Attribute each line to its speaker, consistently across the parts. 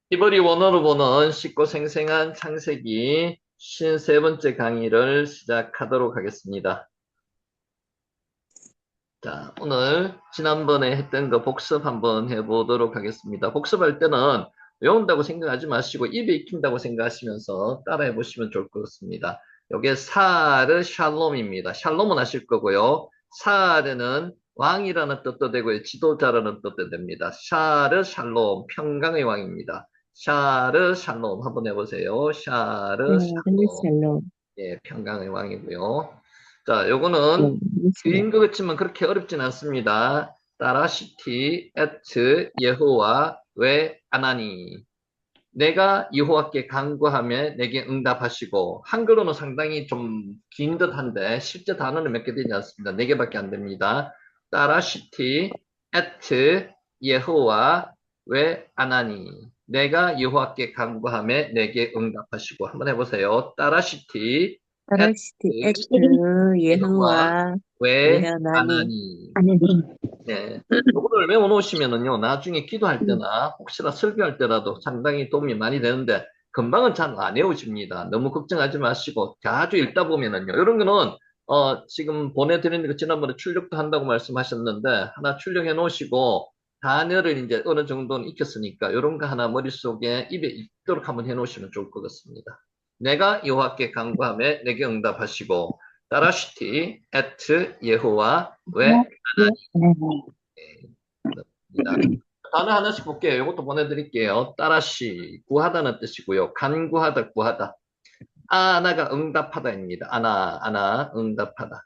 Speaker 1: 티버리 원어로 보는 쉽고 생생한 창세기 53번째 강의를 시작하도록 하겠습니다. 자, 오늘 지난번에 했던 거 복습 한번 해보도록 하겠습니다. 복습할 때는 외운다고 생각하지 마시고 입에 익힌다고 생각하시면서 따라해 보시면 좋을 것 같습니다. 요게 사르 샬롬입니다. 샬롬은 아실 거고요. 사르는 왕이라는 뜻도 되고요. 지도자라는 뜻도 됩니다. 샤르 샬롬, 평강의 왕입니다. 샤르 샬롬 한번 해보세요. 샤르 샬롬.
Speaker 2: 샬롬.
Speaker 1: 예, 평강의 왕이고요. 자, 요거는
Speaker 2: 샬롬.
Speaker 1: 뒤인 것 같지만 그렇게 어렵진 않습니다. 따라시티 에트 예호와 왜 아나니. 내가 여호와께 간구하며 내게 응답하시고, 한글로는 상당히 좀 긴 듯한데 실제 단어는 몇 개 되지 않습니다. 네 개밖에 안 됩니다. 따라시티 에트 예호와 왜 아나니. 내가 여호와께 간구하며 내게 응답하시고. 한번 해보세요. 따라시티
Speaker 2: 파라시티
Speaker 1: 에트
Speaker 2: 에트
Speaker 1: 예호와
Speaker 2: 예후와
Speaker 1: 왜
Speaker 2: 외하나니
Speaker 1: 아나니.
Speaker 2: 아내님.
Speaker 1: 네. 요거를 외워놓으시면은요, 나중에 기도할 때나 혹시나 설교할 때라도 상당히 도움이 많이 되는데, 금방은 잘 안 외워집니다. 너무 걱정하지 마시고, 자주 읽다 보면은요, 이런 거는, 지금 보내드리는 거 지난번에 출력도 한다고 말씀하셨는데, 하나 출력해 놓으시고, 단어를 이제 어느 정도는 익혔으니까, 이런 거 하나 머릿속에 입에 익도록 한번 해 놓으시면 좋을 것 같습니다. 내가 여호와께 간구하며 내게 응답하시고, 따라시티, 에트, 예호와, 왜, 그렇습니다. 단어 하나씩 볼게요. 이것도 보내드릴게요. 따라시, 구하다는 뜻이고요. 간구하다, 구하다. 아나가 응답하다입니다. 아나, 응답하다.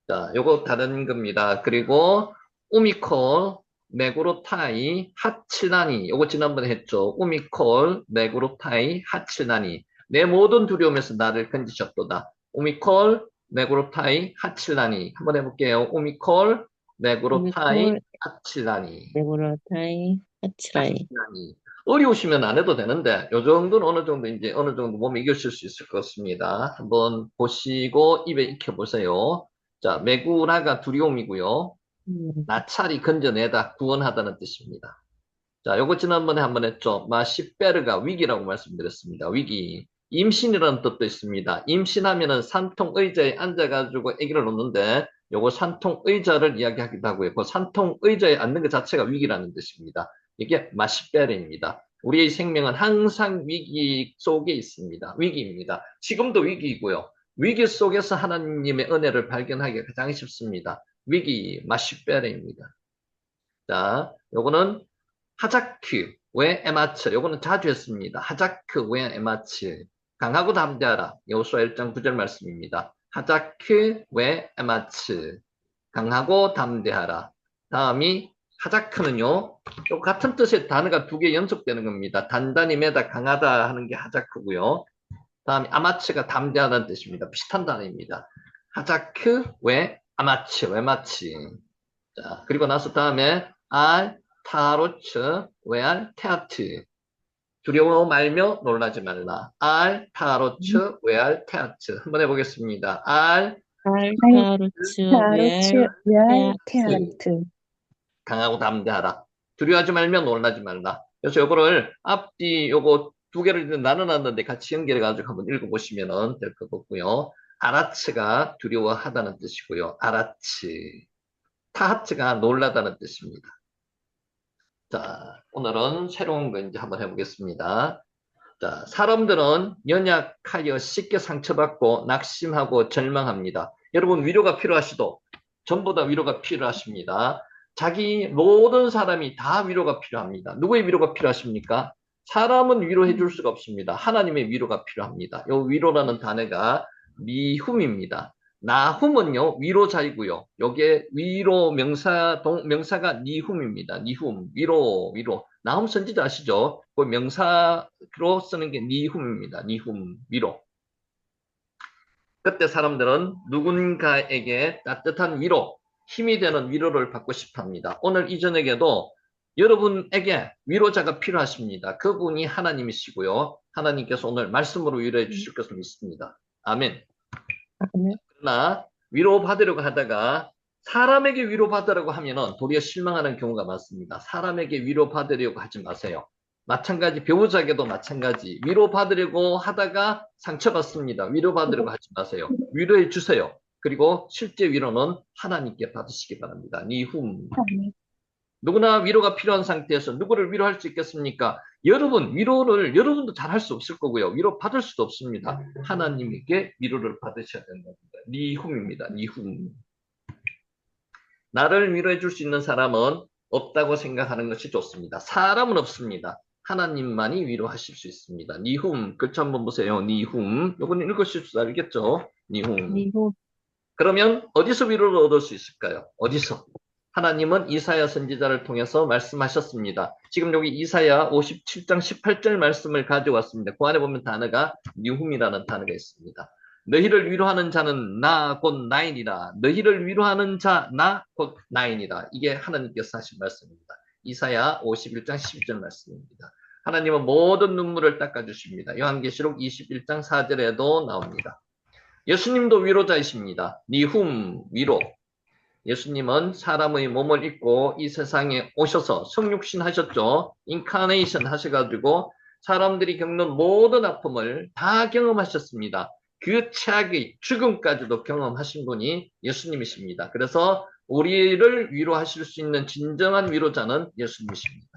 Speaker 1: 자, 요거 다른 겁니다. 그리고 우미콜, 메구로타이, 하치나니. 요거 지난번에 했죠. 우미콜, 메구로타이, 하치나니. 내 모든 두려움에서 나를 건지셨도다. 우미콜, 메구로타이, 하치나니. 한번 해볼게요. 우미콜, 메구로타이,
Speaker 2: 오미콜
Speaker 1: 하치나니.
Speaker 2: 네고라타이 하치라이.
Speaker 1: 하치나니. 어려우시면 안 해도 되는데, 요 정도는 어느 정도 이제 어느 정도 몸에 익으실 수 있을 것 같습니다. 한번 보시고 입에 익혀보세요. 자, 메구라가 두려움이고요.
Speaker 2: 음,
Speaker 1: 나찰이 건져내다, 구원하다는 뜻입니다. 자, 요거 지난번에 한번 했죠. 마시베르가 위기라고 말씀드렸습니다. 위기. 임신이라는 뜻도 있습니다. 임신하면은 산통 의자에 앉아가지고 아기를 놓는데, 요거 산통 의자를 이야기하기도 하고요. 그 산통 의자에 앉는 것 자체가 위기라는 뜻입니다. 이게 마시베르입니다. 우리의 생명은 항상 위기 속에 있습니다. 위기입니다. 지금도 위기이고요. 위기 속에서 하나님의 은혜를 발견하기가 가장 쉽습니다. 위기, 마시베르입니다. 자, 요거는 하자크, 왜 에마츠. 요거는 자주 했습니다. 하자크, 왜 에마츠. 강하고 담대하라. 여호수아 1장 9절 말씀입니다. 하자크, 왜 에마츠. 강하고 담대하라. 다음이 하자크는요. 똑같은 뜻의 단어가 두 개 연속되는 겁니다. 단단히 매다 강하다 하는 게 하자크고요. 다음에 아마츠가 담대하다는 뜻입니다. 비슷한 단어입니다. 하자크, 왜 아마츠, 왜 마치. 자, 그리고 나서 다음에 알, 타로츠, 웨알, 테아트. 두려워 말며 놀라지 말라. 알, 타로츠, 웨알, 테아트. 한번 해보겠습니다. 알,
Speaker 2: 알타르츠 웰
Speaker 3: 타로츠 열
Speaker 2: 테아트.
Speaker 3: 테아트.
Speaker 1: 강하고 담대하라. 두려워하지 말며 놀라지 말라. 그래서 요거를 앞뒤 요거 두 개를 나눠놨는데 같이 연결해가지고 한번 읽어보시면 될 것 같고요. 아라츠가 두려워하다는 뜻이고요. 아라츠. 타하츠가 놀라다는 뜻입니다. 자, 오늘은 새로운 거 이제 한번 해보겠습니다. 자, 사람들은 연약하여 쉽게 상처받고 낙심하고 절망합니다. 여러분 위로가 필요하시도 전부 다 위로가 필요하십니다. 자기 모든 사람이 다 위로가 필요합니다. 누구의 위로가 필요하십니까? 사람은 위로해 줄 수가 없습니다. 하나님의 위로가 필요합니다. 이 위로라는 단어가 미훔입니다. 나훔은요 위로자이고요. 여기에 위로 명사가 니훔입니다. 니훔 위로. 나훔 선지자 아시죠? 그 명사로 쓰는 게 니훔입니다. 니훔 위로. 그때 사람들은 누군가에게 따뜻한 위로, 힘이 되는 위로를 받고 싶어 합니다. 오늘 이 저녁에도 여러분에게 위로자가 필요하십니다. 그분이 하나님이시고요. 하나님께서 오늘 말씀으로 위로해 주실 것을 믿습니다. 아멘. 그러나 위로받으려고 하다가 사람에게 위로받으려고 하면은 도리어 실망하는 경우가 많습니다. 사람에게 위로받으려고 하지 마세요. 마찬가지, 배우자에게도 마찬가지. 위로받으려고 하다가 상처받습니다. 위로받으려고 하지 마세요. 위로해 주세요. 그리고 실제 위로는 하나님께 받으시기 바랍니다. 니훔. 누구나 위로가 필요한 상태에서 누구를 위로할 수 있겠습니까? 여러분, 위로를 여러분도 잘 할 수 없을 거고요. 위로 받을 수도 없습니다. 하나님께 위로를 받으셔야 된답니다. 니훔입니다. 니훔. 나를 위로해 줄 수 있는 사람은 없다고 생각하는 것이 좋습니다. 사람은 없습니다. 하나님만이 위로하실 수 있습니다. 니훔. 글자 한번 보세요. 니훔. 요거는 읽으실 줄 알겠죠? 니훔.
Speaker 2: 니훔.
Speaker 1: 그러면 어디서 위로를 얻을 수 있을까요? 어디서? 하나님은 이사야 선지자를 통해서 말씀하셨습니다. 지금 여기 이사야 57장 18절 말씀을 가져왔습니다. 그 안에 보면 단어가 니훔이라는 단어가 있습니다. 너희를 위로하는 자는 나 곧 나이니라. 너희를 위로하는 자 나 곧 나이니라. 이게 하나님께서 하신 말씀입니다. 이사야 51장 12절 말씀입니다. 하나님은 모든 눈물을 닦아주십니다. 요한계시록 21장 4절에도 나옵니다. 예수님도 위로자이십니다. 니훔 위로. 예수님은 사람의 몸을 입고 이 세상에 오셔서 성육신 하셨죠. 인카네이션 하셔가지고 사람들이 겪는 모든 아픔을 다 경험하셨습니다. 그 최악의 죽음까지도 경험하신 분이 예수님이십니다. 그래서 우리를 위로하실 수 있는 진정한 위로자는 예수님이십니다.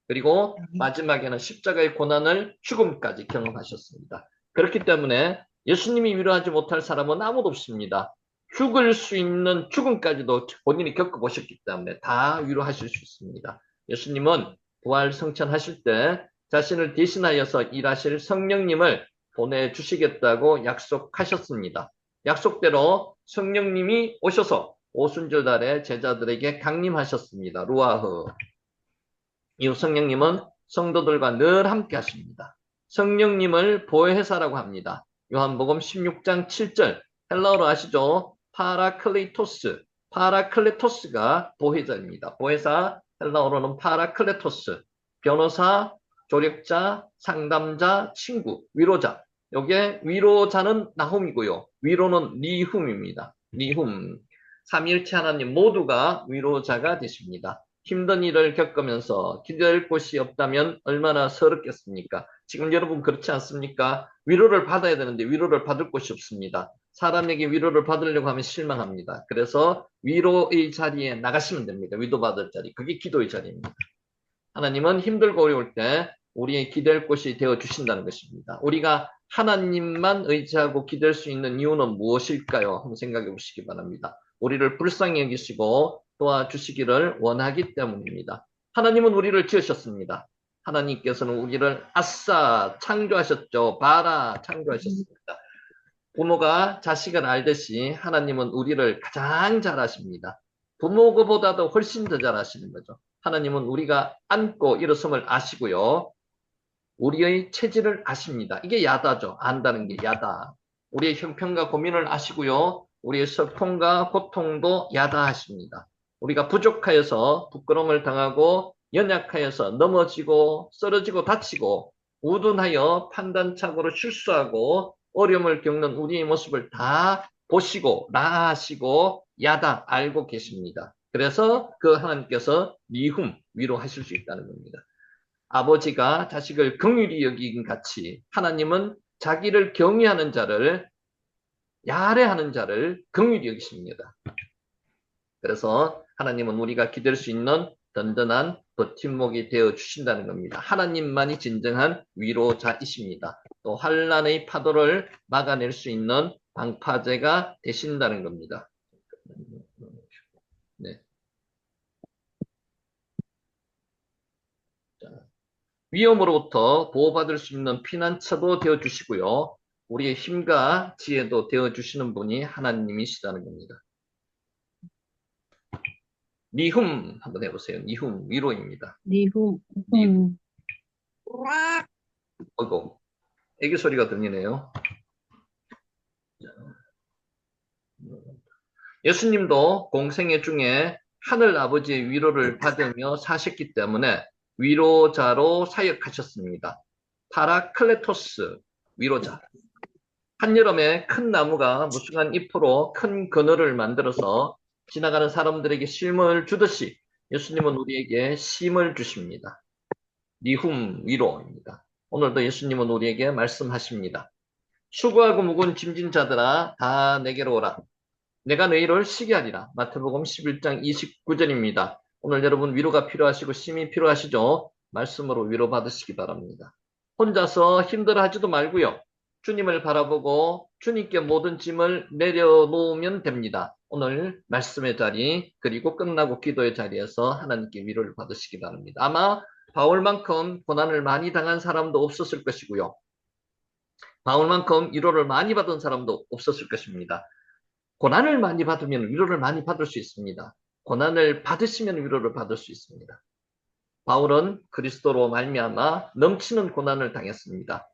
Speaker 1: 그리고 마지막에는 십자가의 고난을 죽음까지 경험하셨습니다. 그렇기 때문에 예수님이 위로하지 못할 사람은 아무도 없습니다. 죽을 수 있는 죽음까지도 본인이 겪어보셨기 때문에 다 위로하실 수 있습니다. 예수님은 부활 성천하실 때 자신을 대신하여서 일하실 성령님을 보내주시겠다고 약속하셨습니다. 약속대로 성령님이 오셔서 오순절달에 제자들에게 강림하셨습니다. 루아흐. 이 성령님은 성도들과 늘 함께 하십니다. 성령님을 보혜사라고 합니다. 요한복음 16장 7절 헬라어로 아시죠? 파라클리토스. 파라클레토스가 보혜자입니다. 보혜사 헬라어로는 파라클레토스. 변호사, 조력자, 상담자, 친구, 위로자. 요게 위로자는 나훔이고요. 위로는 니훔입니다. 니훔. 삼위일체 하나님 모두가 위로자가 되십니다. 힘든 일을 겪으면서 기댈 곳이 없다면 얼마나 서럽겠습니까? 지금 여러분 그렇지 않습니까? 위로를 받아야 되는데 위로를 받을 곳이 없습니다. 사람에게 위로를 받으려고 하면 실망합니다. 그래서 위로의 자리에 나가시면 됩니다. 위로받을 자리. 그게 기도의 자리입니다. 하나님은 힘들고 어려울 때 우리의 기댈 곳이 되어 주신다는 것입니다. 우리가 하나님만 의지하고 기댈 수 있는 이유는 무엇일까요? 한번 생각해 보시기 바랍니다. 우리를 불쌍히 여기시고 도와주시기를 원하기 때문입니다. 하나님은 우리를 지으셨습니다. 하나님께서는 우리를 아싸 창조하셨죠. 바라 창조하셨습니다. 부모가 자식을 알듯이 하나님은 우리를 가장 잘 아십니다. 부모보다도 훨씬 더 잘 아시는 거죠. 하나님은 우리가 안고 일어섬을 아시고요. 우리의 체질을 아십니다. 이게 야다죠. 안다는 게 야다. 우리의 형편과 고민을 아시고요. 우리의 슬픔과 고통도 야다하십니다. 우리가 부족하여서 부끄러움을 당하고 연약하여서 넘어지고 쓰러지고 다치고 우둔하여 판단착오로 실수하고 어려움을 겪는 우리의 모습을 다 보시고 나아하시고 야다 알고 계십니다. 그래서 그 하나님께서 니훔 위로하실 수 있다는 겁니다. 아버지가 자식을 긍휼히 여기긴 같이 하나님은 자기를 경외하는 자를 야래하는 자를 긍휼히 여기십니다. 그래서 하나님은 우리가 기댈 수 있는 든든한 버팀목이 되어 주신다는 겁니다. 하나님만이 진정한 위로자이십니다. 또 환난의 파도를 막아낼 수 있는 방파제가 되신다는 겁니다. 네. 자, 위험으로부터 보호받을 수 있는 피난처도 되어 주시고요. 우리의 힘과 지혜도 되어 주시는 분이 하나님이시다는 겁니다. 니훔 한번 해보세요. 니훔 위로입니다.
Speaker 2: 니훔.
Speaker 1: 니훔. 어이구, 애기 소리가 들리네요. 예수님도 공생애 중에 하늘 아버지의 위로를 받으며 사셨기 때문에 위로자로 사역하셨습니다. 파라클레토스 위로자. 한여름에 큰 나무가 무성한 잎으로 큰 그늘을 만들어서 지나가는 사람들에게 쉼을 주듯이 예수님은 우리에게 쉼을 주십니다. 니훔 위로입니다. 오늘도 예수님은 우리에게 말씀하십니다. 수고하고 무거운 짐진 자들아 다 내게로 오라. 내가 너희를 쉬게 하리라. 마태복음 11장 29절입니다. 오늘 여러분 위로가 필요하시고 힘이 필요하시죠? 말씀으로 위로받으시기 바랍니다. 혼자서 힘들어하지도 말고요. 주님을 바라보고 주님께 모든 짐을 내려놓으면 됩니다. 오늘 말씀의 자리 그리고 끝나고 기도의 자리에서 하나님께 위로를 받으시기 바랍니다. 아마 바울만큼 고난을 많이 당한 사람도 없었을 것이고요. 바울만큼 위로를 많이 받은 사람도 없었을 것입니다. 고난을 많이 받으면 위로를 많이 받을 수 있습니다. 고난을 받으시면 위로를 받을 수 있습니다. 바울은 그리스도로 말미암아 넘치는 고난을 당했습니다.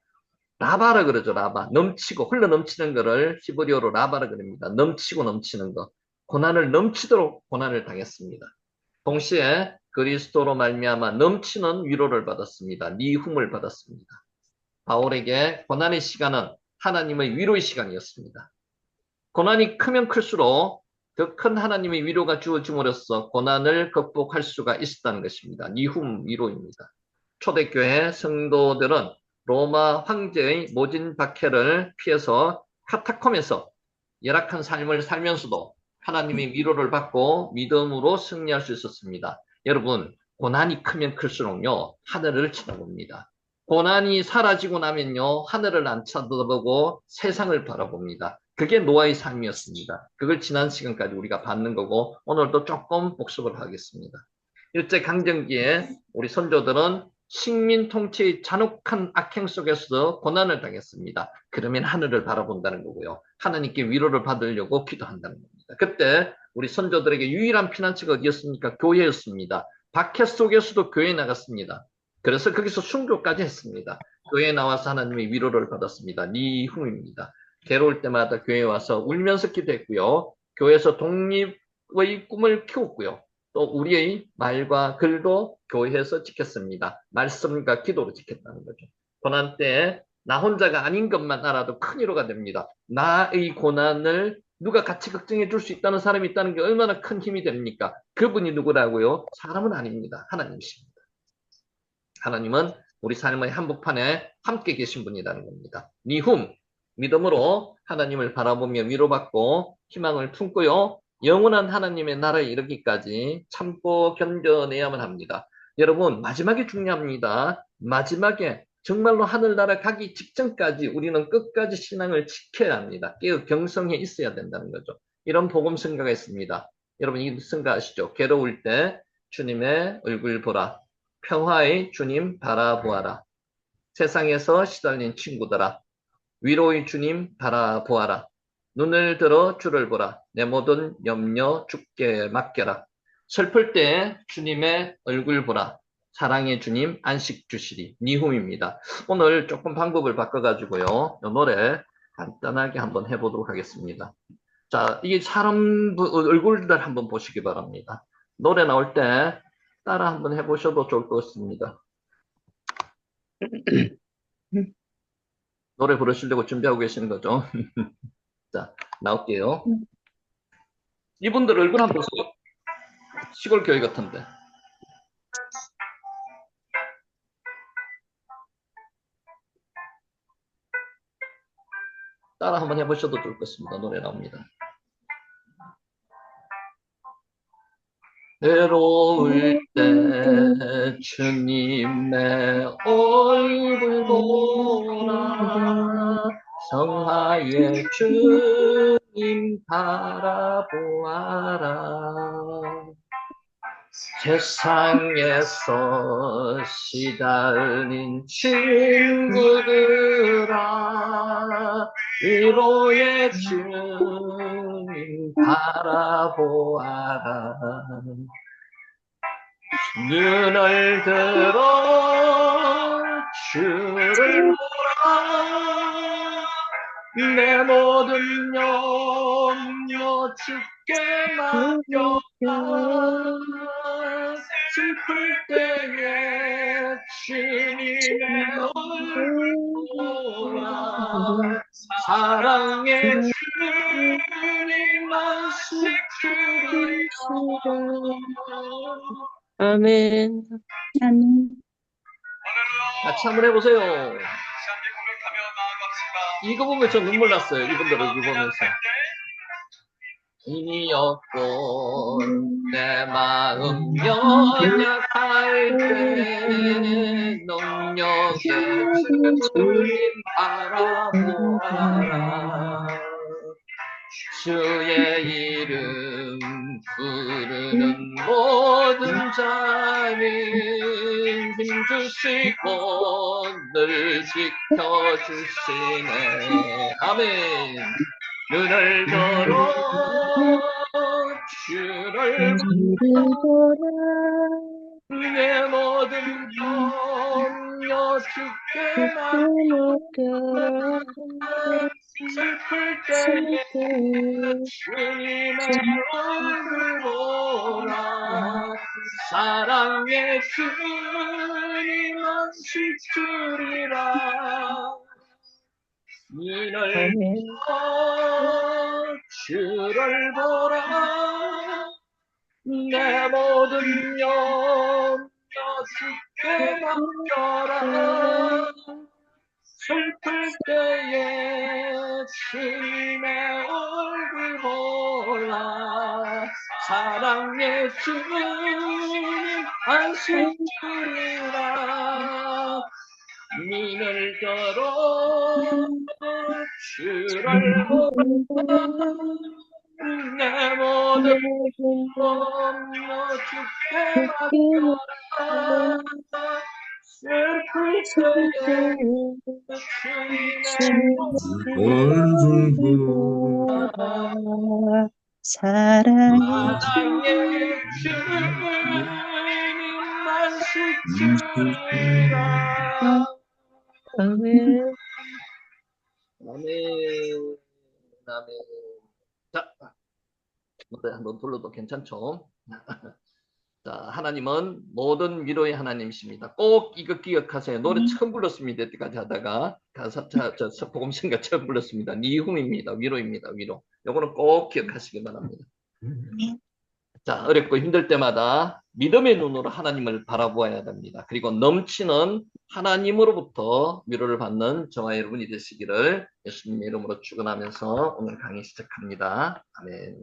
Speaker 1: 라바라 그러죠. 라바. 넘치고 흘러 넘치는 거를 히브리어로 라바라 그럽니다. 넘치고 넘치는 거. 고난을 넘치도록 고난을 당했습니다. 동시에 그리스도로 말미암아 넘치는 위로를 받았습니다. 니훔을 받았습니다. 바울에게 고난의 시간은 하나님의 위로의 시간이었습니다. 고난이 크면 클수록 더 큰 하나님의 위로가 주어짐으로써 고난을 극복할 수가 있었다는 것입니다. 니훔 위로입니다. 초대교회 성도들은 로마 황제의 모진 박해를 피해서 카타콤에서 열악한 삶을 살면서도 하나님의 위로를 받고 믿음으로 승리할 수 있었습니다. 여러분, 고난이 크면 클수록요, 하늘을 쳐다봅니다. 고난이 사라지고 나면요, 하늘을 안 쳐다보고 세상을 바라봅니다. 그게 노아의 삶이었습니다. 그걸 지난 시간까지 우리가 받는 거고, 오늘도 조금 복습을 하겠습니다. 일제강점기에 우리 선조들은 식민 통치의 잔혹한 악행 속에서 고난을 당했습니다. 그러면 하늘을 바라본다는 거고요. 하나님께 위로를 받으려고 기도한다는 겁니다. 그때 우리 선조들에게 유일한 피난처가 어디였습니까? 교회였습니다. 박해 속에서도 교회에 나갔습니다. 그래서 거기서 순교까지 했습니다. 교회에 나와서 하나님의 위로를 받았습니다. 니훔입니다. 괴로울 때마다 교회에 와서 울면서 기도했고요. 교회에서 독립의 꿈을 키웠고요. 또 우리의 말과 글도 교회에서 지켰습니다. 말씀과 기도로 지켰다는 거죠. 고난 때 나 혼자가 아닌 것만 알아도 큰 위로가 됩니다. 나의 고난을 누가 같이 걱정해 줄 수 있다는 사람이 있다는 게 얼마나 큰 힘이 됩니까? 그분이 누구라고요? 사람은 아닙니다. 하나님이십니다. 하나님은 우리 삶의 한복판에 함께 계신 분이라는 겁니다. 니훔, 믿음으로 하나님을 바라보며 위로받고 희망을 품고요. 영원한 하나님의 나라에 이르기까지 참고 견뎌내야만 합니다. 여러분, 마지막이 중요합니다. 마지막에 정말로 하늘나라 가기 직전까지 우리는 끝까지 신앙을 지켜야 합니다. 깨어 경성해 있어야 된다는 거죠. 이런 복음 성가가 있습니다. 여러분 이 성가 아시죠? 괴로울 때 주님의 얼굴 보라. 평화의 주님 바라보아라. 세상에서 시달린 친구들아. 위로의 주님 바라보아라. 눈을 들어 주를 보라. 내 모든 염려 주께 맡겨라. 슬플 때 주님의 얼굴 보라. 사랑의 주님 안식 주시리. 니훔입니다. 오늘 조금 방법을 바꿔가지고요. 이 노래 간단하게 한번 해보도록 하겠습니다. 자, 이 사람 얼굴들 한번 보시기 바랍니다. 노래 나올 때 따라 한번 해보셔도 좋을 것 같습니다. 노래 부르시려고 준비하고 계시는 거죠? 자, 나올게요. 이분들 얼굴 한번 보세요. 시골 교회 같은데. 따라 한번 해보셔도 좋을 것 같습니다. 노래 나옵니다. 외로울 때 주님의 얼굴 보라. 성화의 주님 바라보아라. 세상에서 시달린 친구들아. 위로의 주님 바라보아라. 눈을 들어 주를 보라. 내 모든 염려 주께 맡겨라. 슬플 때에 주님의 얼굴 보라. 사랑의 주님 안식 주리라.
Speaker 2: 아멘.
Speaker 3: 아멘.
Speaker 1: 같이 한번 해보세요. 이거 보면 저 눈물 났어요. 이분들을 이거 보면서. 이었고 내 마음 연약할 때 능력의 주님 바라보아라. 주의 이름 부르는 모든 자는 힘주시고 늘 지켜주시네. 아멘. 눈을 들어 주를 내 모든 염려 주께 맡겨라. 슬플 때에 주님의 얼굴 보라. 사랑의 주님은 지키리라. 눈을 들어 주를 보라. 내 모든 염려 주께 맡겨라. 슬플 때에 주님의 얼굴 보라. 사랑의 주님 안식 주리라. 눈을 들어 주를 보라. 내 모든 염려 주께 맡겨라. 슬플 때에 주님의
Speaker 3: 얼굴 보라. 사랑의
Speaker 1: 주님만 지키라.
Speaker 2: 아멘.
Speaker 1: 아멘. 아멘. 자, 노래 한번 불러도 괜찮죠? 자, 하나님은 모든 위로의 하나님이십니다. 꼭 이거 기억하세요. 노래 처음 불렀습니다. 여태까지 하다가 가사, 복음성가 처음 불렀습니다. 니훔입니다. 위로입니다. 위로. 요거는 꼭 기억하시기 바랍니다. 자, 어렵고 힘들 때마다 믿음의 눈으로 하나님을 바라보아야 됩니다. 그리고 넘치는 하나님으로부터 위로를 받는 저와 여러분이 되시기를 예수님의 이름으로 축원하면서 오늘 강의 시작합니다. 아멘.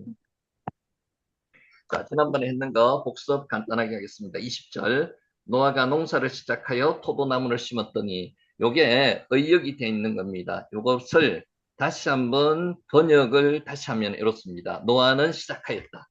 Speaker 1: 자, 지난번에 했는 거 복습 간단하게 하겠습니다. 20절. 노아가 농사를 시작하여 포도나무를 심었더니 요게 의역이 되어 있는 겁니다. 요것을 다시 한번 번역을 다시 하면 이렇습니다. 노아는 시작하였다.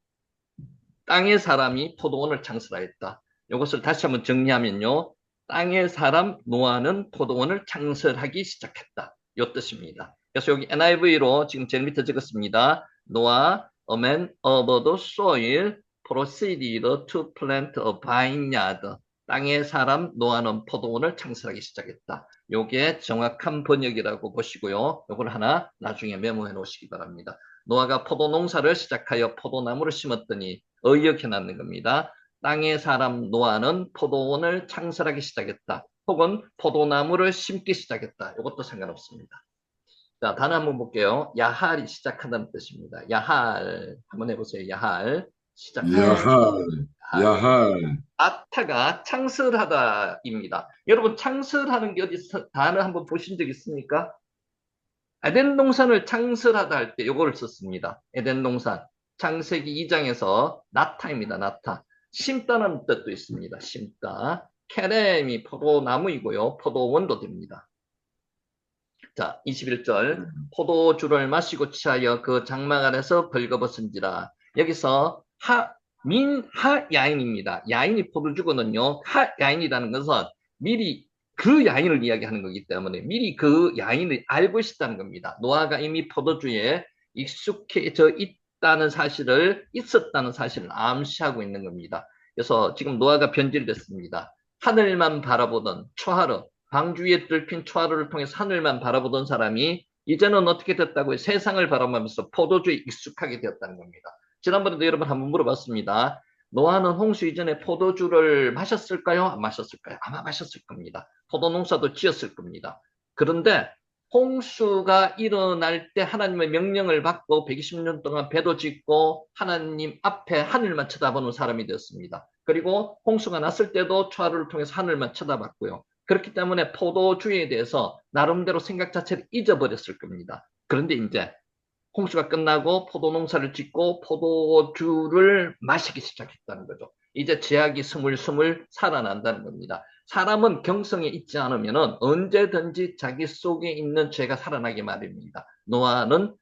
Speaker 1: 땅의 사람이 포도원을 창설하였다. 이것을 다시 한번 정리하면요. 땅의 사람 노아는 포도원을 창설하기 시작했다. 이 뜻입니다. 그래서 여기 NIV로 지금 제일 밑에 적었습니다. 노아, a man of the soil, proceeded to plant a vineyard. 땅의 사람 노아는 포도원을 창설하기 시작했다. 이게 정확한 번역이라고 보시고요. 이걸 하나 나중에 메모해 놓으시기 바랍니다. 노아가 포도 농사를 시작하여 포도나무를 심었더니 의역해 놨는 겁니다. 땅의 사람 노아는 포도원을 창설하기 시작했다. 혹은 포도나무를 심기 시작했다. 이것도 상관없습니다. 자, 단어 한번 볼게요. 야할이 시작한다는 뜻입니다. 야할 한번 해보세요. 야할
Speaker 3: 야할
Speaker 1: 아타가 창설하다입니다. 여러분 창설하는 게 어디 단어 한번 보신 적 있습니까? 에덴 동산을 창설하다 할 때 요거를 썼습니다. 에덴 동산 창세기 2장에서 나타입니다. 나타. 심다는 뜻도 있습니다. 심다. 케렘이 포도나무이고요. 포도원도 됩니다. 자, 21절. 포도주를 마시고 취하여 그 장막 안에서 벌거벗은지라. 여기서 야인입니다. 야인이 포도주거든요. 야인이라는 것은 미리 그 야인을 이야기하는 거기 때문에 미리 그 야인을 알고 있었다는 겁니다. 노아가 이미 포도주에 익숙해져 있었다는 사실을 암시하고 있는 겁니다. 그래서 지금 노아가 변질됐습니다. 하늘만 바라보던 초하루, 방주위에 뚫힌 초하루를 통해서 하늘만 바라보던 사람이 이제는 어떻게 됐다고요? 세상을 바라보면서 포도주에 익숙하게 되었다는 겁니다. 지난번에도 여러분 한번 물어봤습니다. 노아는 홍수 이전에 포도주를 마셨을까요? 안 마셨을까요? 아마 마셨을 겁니다. 포도 농사도 지었을 겁니다. 그런데 홍수가 일어날 때 하나님의 명령을 받고 120년 동안 배도 짓고 하나님 앞에 하늘만 쳐다보는 사람이 되었습니다. 그리고 홍수가 났을 때도 초하루를 통해서 하늘만 쳐다봤고요. 그렇기 때문에 포도주에 대해서 나름대로 생각 자체를 잊어버렸을 겁니다. 그런데 이제 홍수가 끝나고 포도 농사를 짓고 포도주를 마시기 시작했다는 거죠. 이제 제약이 스물스물 살아난다는 겁니다. 사람은 경성에 있지 않으면 언제든지 자기 속에 있는 죄가 살아나게 마련입니다. 노아는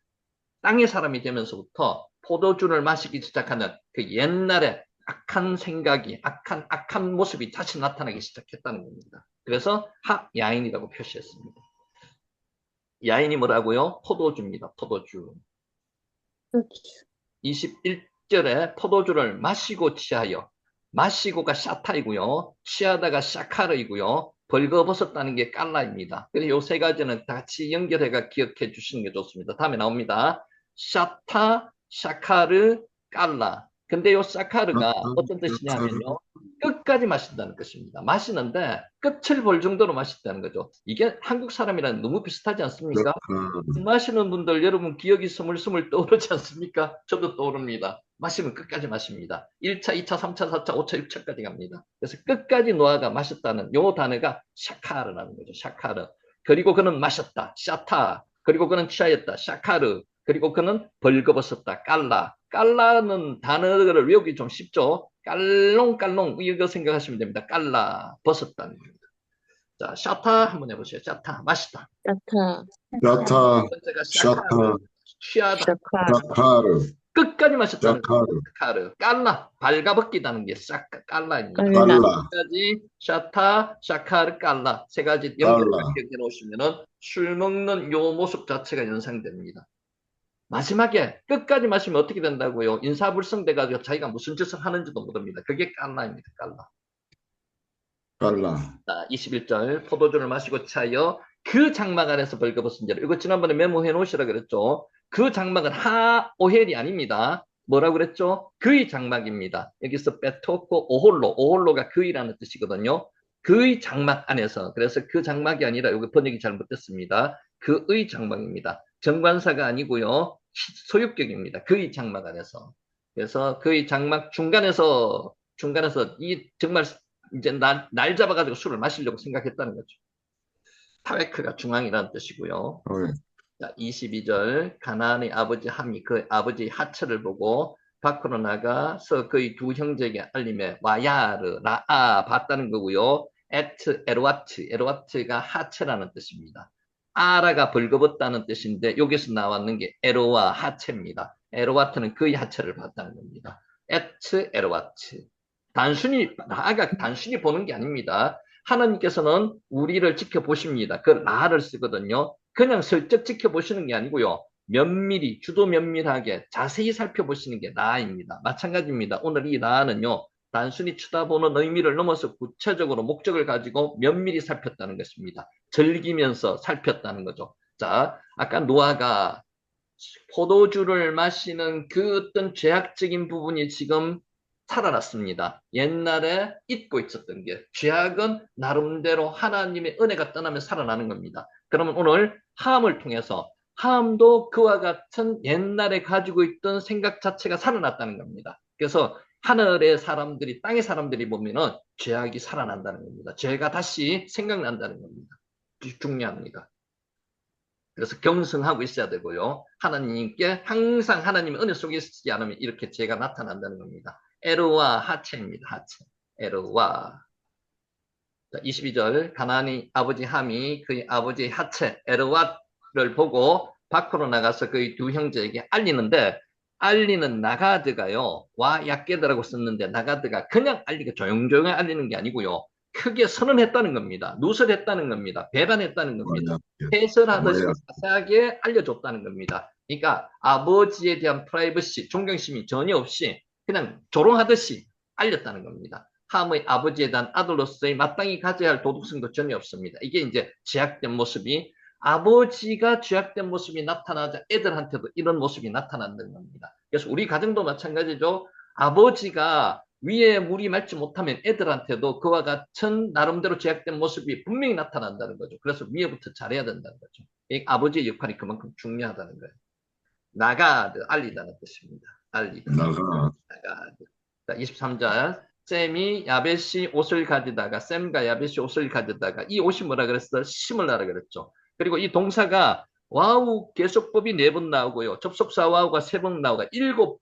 Speaker 1: 땅의 사람이 되면서부터 포도주를 마시기 시작하는 그 옛날에 악한 생각이, 악한 모습이 다시 나타나기 시작했다는 겁니다. 그래서 하야인이라고 표시했습니다. 야인이 뭐라고요? 포도주입니다. 포도주. 21절에 포도주를 마시고 취하여, 마시고가 샤타이고요. 취하다가 샤카르이고요. 벌거벗었다는 게 깔라입니다. 그래서 요 세 가지는 같이 연결해가 기억해 주시는 게 좋습니다. 다음에 나옵니다. 샤타, 샤카르, 깔라. 근데 요 샤카르가 어떤 뜻이냐면요. 끝까지 마신다는 것입니다. 마시는데 끝을 볼 정도로 마신다는 거죠. 이게 한국 사람이랑 너무 비슷하지 않습니까? 술 마시는 분들 여러분 기억이 스물스물 떠오르지 않습니까? 저도 떠오릅니다. 마시면 끝까지 마십니다. 1차, 2차, 3차, 4차, 5차, 6차까지 갑니다. 그래서 끝까지 노아가 마셨다는 요 단어가 샤카르라는 거죠. 샤카르. 그리고 그는 마셨다. 샤타. 그리고 그는 취하였다. 샤카르. 그리고 그는 벌거벗었다. 깔라. 깔라는 단어를 외우기 좀 쉽죠? 깔롱깔롱 이거 생각하시면 됩니다. 깔라. 벗었다는 겁니다. 자, 샤타 한번 해보세요. 샤타. 마시다.
Speaker 2: 샤타,
Speaker 3: 샤타,
Speaker 1: 번째가
Speaker 3: 샤타,
Speaker 1: 샤카르. 취하다.
Speaker 2: 샤카,
Speaker 3: 샤카르,
Speaker 1: 끝까지 마셨다는
Speaker 3: 샤카르,
Speaker 1: 샤카르. 깔라. 발가벗기다는 게 깔라입니다.
Speaker 2: 깔라,
Speaker 3: 깔라,
Speaker 1: 가지 샤타, 샤카르, 깔라 세 가지
Speaker 3: 깔라.
Speaker 1: 연결해서 기억해 놓으시면은 술 먹는 요 모습 자체가 연상됩니다. 마지막에 끝까지 마시면 어떻게 된다고요? 인사불성돼 가지고 자기가 무슨 짓을 하는지도 모릅니다. 그게 깔라입니다. 깔라.
Speaker 3: 깔라.
Speaker 1: 자, 21절 포도주를 마시고 차여 그 장막 안에서 벌거벗은 자를 이거 지난번에 메모해 놓으시라 그랬죠. 그 장막은 하오헬이 아닙니다. 뭐라고 그랬죠? 그의 장막입니다. 여기서 빼토코 오홀로, 오홀로가 그의라는 뜻이거든요. 그의 장막 안에서 그래서 그 장막이 아니라 여기 번역이 잘못됐습니다. 그의 장막입니다. 정관사가 아니고요. 소유격입니다. 그의 장막 안에서. 그래서 그의 장막 중간에서 이 정말 이제 날 잡아가지고 술을 마시려고 생각했다는 거죠. 타웨크가 중앙이라는 뜻이고요. 자, 22절 가나안의 아버지 함이 그 아버지의 하체를 보고 밖으로 나가서 그의 두 형제에게 알림해 와야르 라아 봤다는 거고요. 에로와트가 하체라는 뜻입니다. 아라가 벌거벗다는 뜻인데 여기서 나왔는 게 에로와 하체입니다. 에로와트는 그의 하체를 봤다는 겁니다. 에로와트 라아가 단순히 보는 게 아닙니다. 하나님께서는 우리를 지켜보십니다. 그 라를 쓰거든요. 그냥 슬쩍 지켜보시는 게 아니고요. 면밀히, 주도 면밀하게 자세히 살펴보시는 게 라입니다. 마찬가지입니다. 오늘 이 라는요. 단순히 쳐다보는 의미를 넘어서 구체적으로 목적을 가지고 면밀히 살폈다는 것입니다. 즐기면서 살폈다는 거죠. 자, 아까 노아가 포도주를 마시는 그 어떤 죄악적인 부분이 지금 살아났습니다. 옛날에 잊고 있었던 게 죄악은 나름대로 하나님의 은혜가 떠나면 살아나는 겁니다. 그러면 오늘 하함을 통해서 하함도 그와 같은 옛날에 가지고 있던 생각 자체가 살아났다는 겁니다. 그래서 하늘의 사람들이 땅의 사람들이 보면은 죄악이 살아난다는 겁니다. 죄가 다시 생각난다는 겁니다. 중요합니다. 그래서 경성하고 있어야 되고요. 하나님께 항상 하나님의 은혜 속에 있지 않으면 이렇게 죄가 나타난다는 겁니다. 에르와 하체입니다. 하체. 에르와. 22절 가나안의 아버지 함이 그의 아버지의 하체 에르와를 보고 밖으로 나가서 그의 두 형제에게 알리는데 알리는 나가드가요. 와 약게드라고 썼는데 나가드가 그냥 알리고 조용조용히 알리는 게 아니고요. 크게 선언했다는 겁니다. 누설했다는 겁니다. 배반했다는 겁니다. 해설하듯이 자세하게 알려줬다는 겁니다. 그러니까 아버지에 대한 프라이버시, 존경심이 전혀 없이 그냥 조롱하듯이 알렸다는 겁니다. 함의 아버지에 대한 아들로서의 마땅히 가져야 할 도덕성도 전혀 없습니다. 이게 이제 죄악된 모습이 아버지가 죄악된 모습이 나타나자 애들한테도 이런 모습이 나타난다는 겁니다. 그래서 우리 가정도 마찬가지죠. 아버지가 위에 물이 맑지 못하면 애들한테도 그와 같은 나름대로 죄악된 모습이 분명히 나타난다는 거죠. 그래서 위에부터 잘해야 된다는 거죠. 이 아버지의 역할이 그만큼 중요하다는 거예요. 나가드, 알리다는 뜻입니다. 알리다. 나가드. 자, 23절. 셈이 야벳이 옷을 가지다가 셈과 야벳이 옷을 가지다가 이 옷이 뭐라 그랬어? 심으려라 그랬죠. 그리고 이 동사가 와우 계속법이 4번 나오고요. 접속사 와우가 3번 나오고 일곱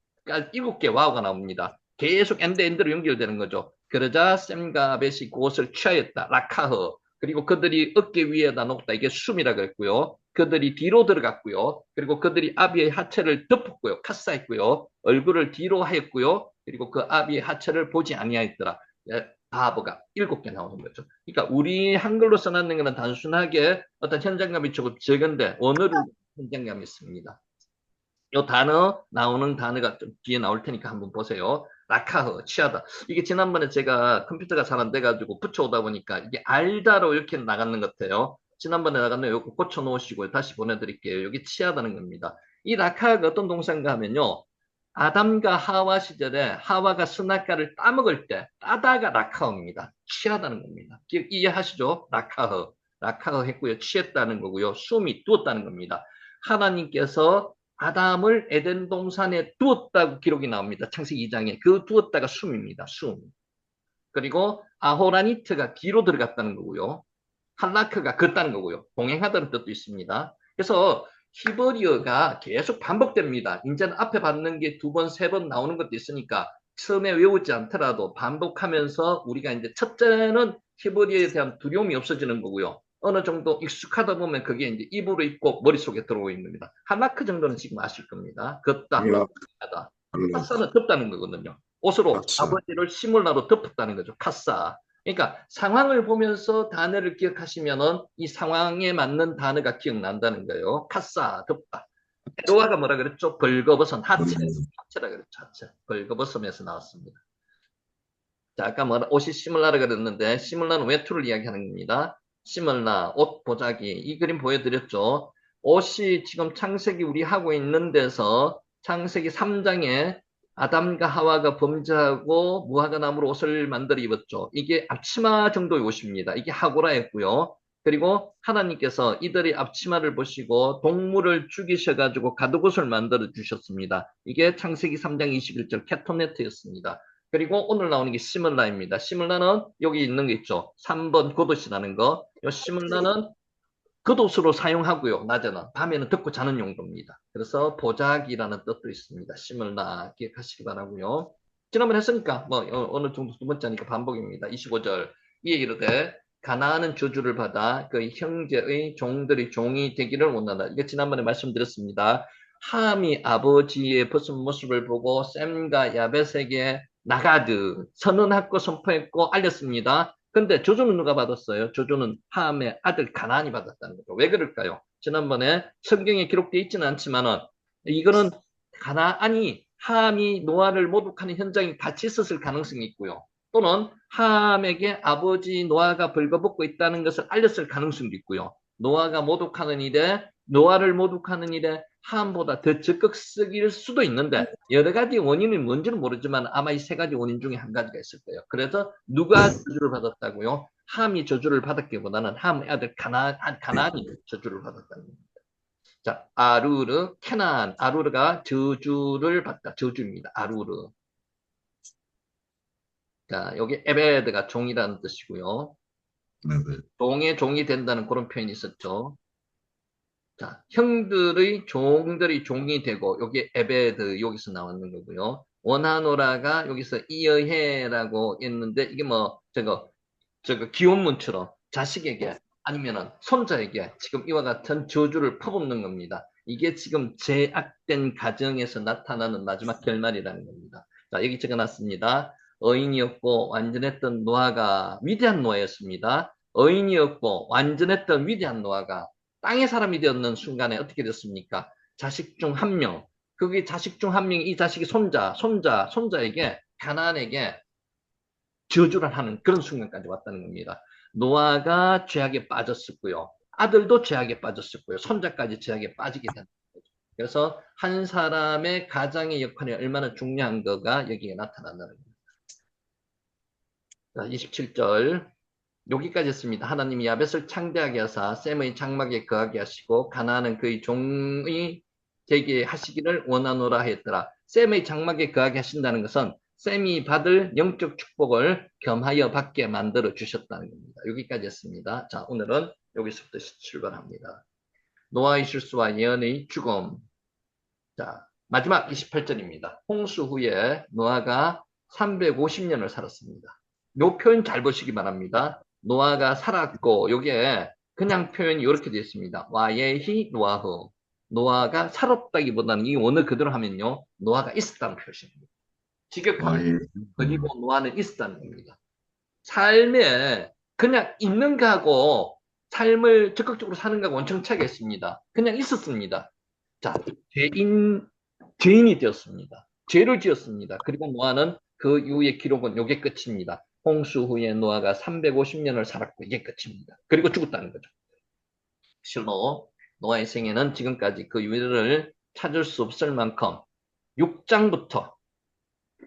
Speaker 1: 개 와우가 나옵니다. 계속 엔드로 연결되는 거죠. 그러자 셈과 야벳이 그 옷을 취하였다. 라카흐. 그리고 그들이 어깨 위에다 놓다. 이게 숨이라 그랬고요. 그들이 뒤로 들어갔고요. 그리고 그들이 아비의 하체를 덮었고요. 카사했고요. 얼굴을 뒤로 하였고요. 그리고 그 아비의 하체를 보지 아니하였더라. 바버가 7개 나오는 거죠. 그러니까 우리 한글로 써놨는 것은 단순하게 어떤 현장감이 조금 적은데 원어로 현장감이 있습니다. 이 단어 나오는 단어가 좀 뒤에 나올 테니까 한번 보세요. 라카흐, 취하다. 이게 지난번에 제가 컴퓨터가 잘 안 돼가지고 붙여오다 보니까 이게 알다로 이렇게 나가는 것 같아요. 지난번에 나갔네요. 이거 고쳐 놓으시고 다시 보내드릴게요. 여기 취하다는 겁니다. 이 라카흐가 어떤 동사인가 하면요. 아담과 하와 시절에 하와가 스나카를 따먹을 때 따다가 라카흐입니다. 취하다는 겁니다. 이해하시죠? 라카흐. 라카흐 했고요. 취했다는 거고요. 숨이 두었다는 겁니다. 하나님께서 아담을 에덴 동산에 두었다고 기록이 나옵니다. 창세기 2장에. 그 두었다가 숨입니다. 숨. 그리고 아호라니트가 뒤로 들어갔다는 거고요. 할라크가 걷다는 거고요. 동행하다는 뜻도 있습니다. 그래서 히브리어가 계속 반복됩니다. 이제는 앞에 받는 게 2번, 3번 나오는 것도 있으니까 처음에 외우지 않더라도 반복하면서 우리가 이제 첫째는 히브리어에 대한 두려움이 없어지는 거고요. 어느 정도 익숙하다 보면 그게 이제 입으로 있고 머릿속에 들어오고 있는 겁니다. 할라크 정도는 지금 아실 겁니다. 걷다,
Speaker 3: 할라,
Speaker 1: 하다.
Speaker 3: 할라,
Speaker 1: 카사는 덮다는 거거든요. 옷으로
Speaker 3: 카사.
Speaker 1: 아버지를 시물라로 덮었다는 거죠. 카사. 그러니까 상황을 보면서 단어를 기억하시면은 이 상황에 맞는 단어가 기억난다는 거예요. 카사, 덮다. 노아가 뭐라 그랬죠? 벌거벗은 하체. 하체라 그랬죠. 하체. 벌거벗음에서 나왔습니다. 자, 아까 뭐라 옷이 시물라라 그랬는데 시물라는 외투를 이야기하는 겁니다. 시물라, 옷 보자기. 이 그림 보여드렸죠. 옷이 지금 창세기 우리 하고 있는 데서 창세기 3장에 아담과 하와가 범죄하고 무화과 나무로 옷을 만들어 입었죠. 이게 앞치마 정도의 옷입니다. 이게 하고라였고요. 그리고 하나님께서 이들의 앞치마를 보시고 동물을 죽이셔가지고 가죽옷을 만들어 주셨습니다. 이게 창세기 3장 21절 캐토네트였습니다. 그리고 오늘 나오는 게 시물라입니다. 시물라는 여기 있는 게 있죠. 3번 겉옷이라는 거. 이 시물라는 겉옷으로 사용하고요. 낮에는. 밤에는 덮고 자는 용도입니다. 그래서 보자기라는 뜻도 있습니다. 시물라 기억하시기 바라고요. 지난번에 했으니까 뭐 어느 정도 2번째니까 반복입니다. 25절 이에 이르되 가나안은 저주를 받아 그 형제의 종들이 종이 되기를 원한다. 이게 지난번에 말씀드렸습니다. 함이 아버지의 벗은 모습을 보고 셈과 야벳에게 나가드 선언하고 선포했고 알렸습니다. 근데 저주는 누가 받았어요? 저주는 함의 아들 가나안이 받았다는 거죠. 왜 그럴까요? 지난번에 성경에 기록되어 있지는 않지만은 이거는 가나안이 함이 노아를 모독하는 현장에 같이 있었을 가능성이 있고요. 또는 함에게 아버지 노아가 벌거벗고 있다는 것을 알렸을 가능성도 있고요. 노아가 모독하는 일에 노아를 모독하는 일에 함보다 더 적극적일 수도 있는데 여러 가지 원인이 뭔지는 모르지만 아마 이 3가지 원인 중에 한 가지가 있을 거예요. 그래서 누가 저주를 받았다고요? 함이 저주를 받았기보다는 함의 아들 가나안이 저주를 받았다는 겁니다. 자, 아루르, 케난, 아루르가 저주를 받다. 저주입니다. 아루르. 자, 여기 에베드가 종이라는 뜻이고요.
Speaker 3: 네, 네.
Speaker 1: 종의 종이 된다는 그런 표현이 있었죠. 자, 형들의 종들이 종이 되고 여기 에베드 여기서 나왔는 거고요. 원하노라가 여기서 이여해라고 했는데 이게 뭐 저거 기원문처럼 자식에게 아니면은 손자에게 지금 이와 같은 저주를 퍼붓는 겁니다. 이게 지금 제약된 가정에서 나타나는 마지막 결말이라는 겁니다. 자, 여기 적어놨습니다. 어인이었고 완전했던 노아가 위대한 노아였습니다. 어인이었고 완전했던 위대한 노아가 땅의 사람이 되었는 순간에 어떻게 됐습니까? 자식 중 한 명, 그게 자식 중 한 명이 이 자식이 손자에게 가나안에게 저주를 하는 그런 순간까지 왔다는 겁니다. 노아가 죄악에 빠졌었고요. 아들도 죄악에 빠졌었고요. 손자까지 죄악에 빠지게 된 거죠. 그래서 한 사람의 가장의 역할이 얼마나 중요한 거가 여기에 나타난다는 겁니다. 자, 27절 여기까지 했습니다. 하나님이 야벳을 창대하게 하사 셈의 장막에 거하게 하시고 가나안은 그의 종이 되게 하시기를 원하노라 했더라. 셈의 장막에 거하게 하신다는 것은 쌤이 받을 영적 축복을 겸하여 받게 만들어 주셨다는 겁니다. 여기까지 했습니다. 자, 오늘은 여기서부터 출발합니다. 노아의 실수와 예언의 죽음. 자, 마지막 28절입니다. 홍수 후에 노아가 350년을 살았습니다. 요 표현 잘 보시기 바랍니다. 노아가 살았고, 요게 그냥 표현이 이렇게 되어 있습니다. 와예히 노아후. 노아가 살았다기보다는 이 원어 그대로 하면요. 노아가 있었다는 표시입니다. 직역하면.
Speaker 3: 와예.
Speaker 1: 그리고 노아는 있었다는 겁니다. 삶에 그냥 있는 거하고 삶을 적극적으로 사는 거하고 원청 차이가 있습니다. 그냥 있었습니다. 자, 죄인이 되었습니다. 죄를 지었습니다. 그리고 노아는 그 이후의 기록은 요게 끝입니다. 홍수 후에 노아가 350년을 살았고 이게 끝입니다. 그리고 죽었다는 거죠. 실로 노아의 생애는 지금까지 그 유래를 찾을 수 없을 만큼 6장부터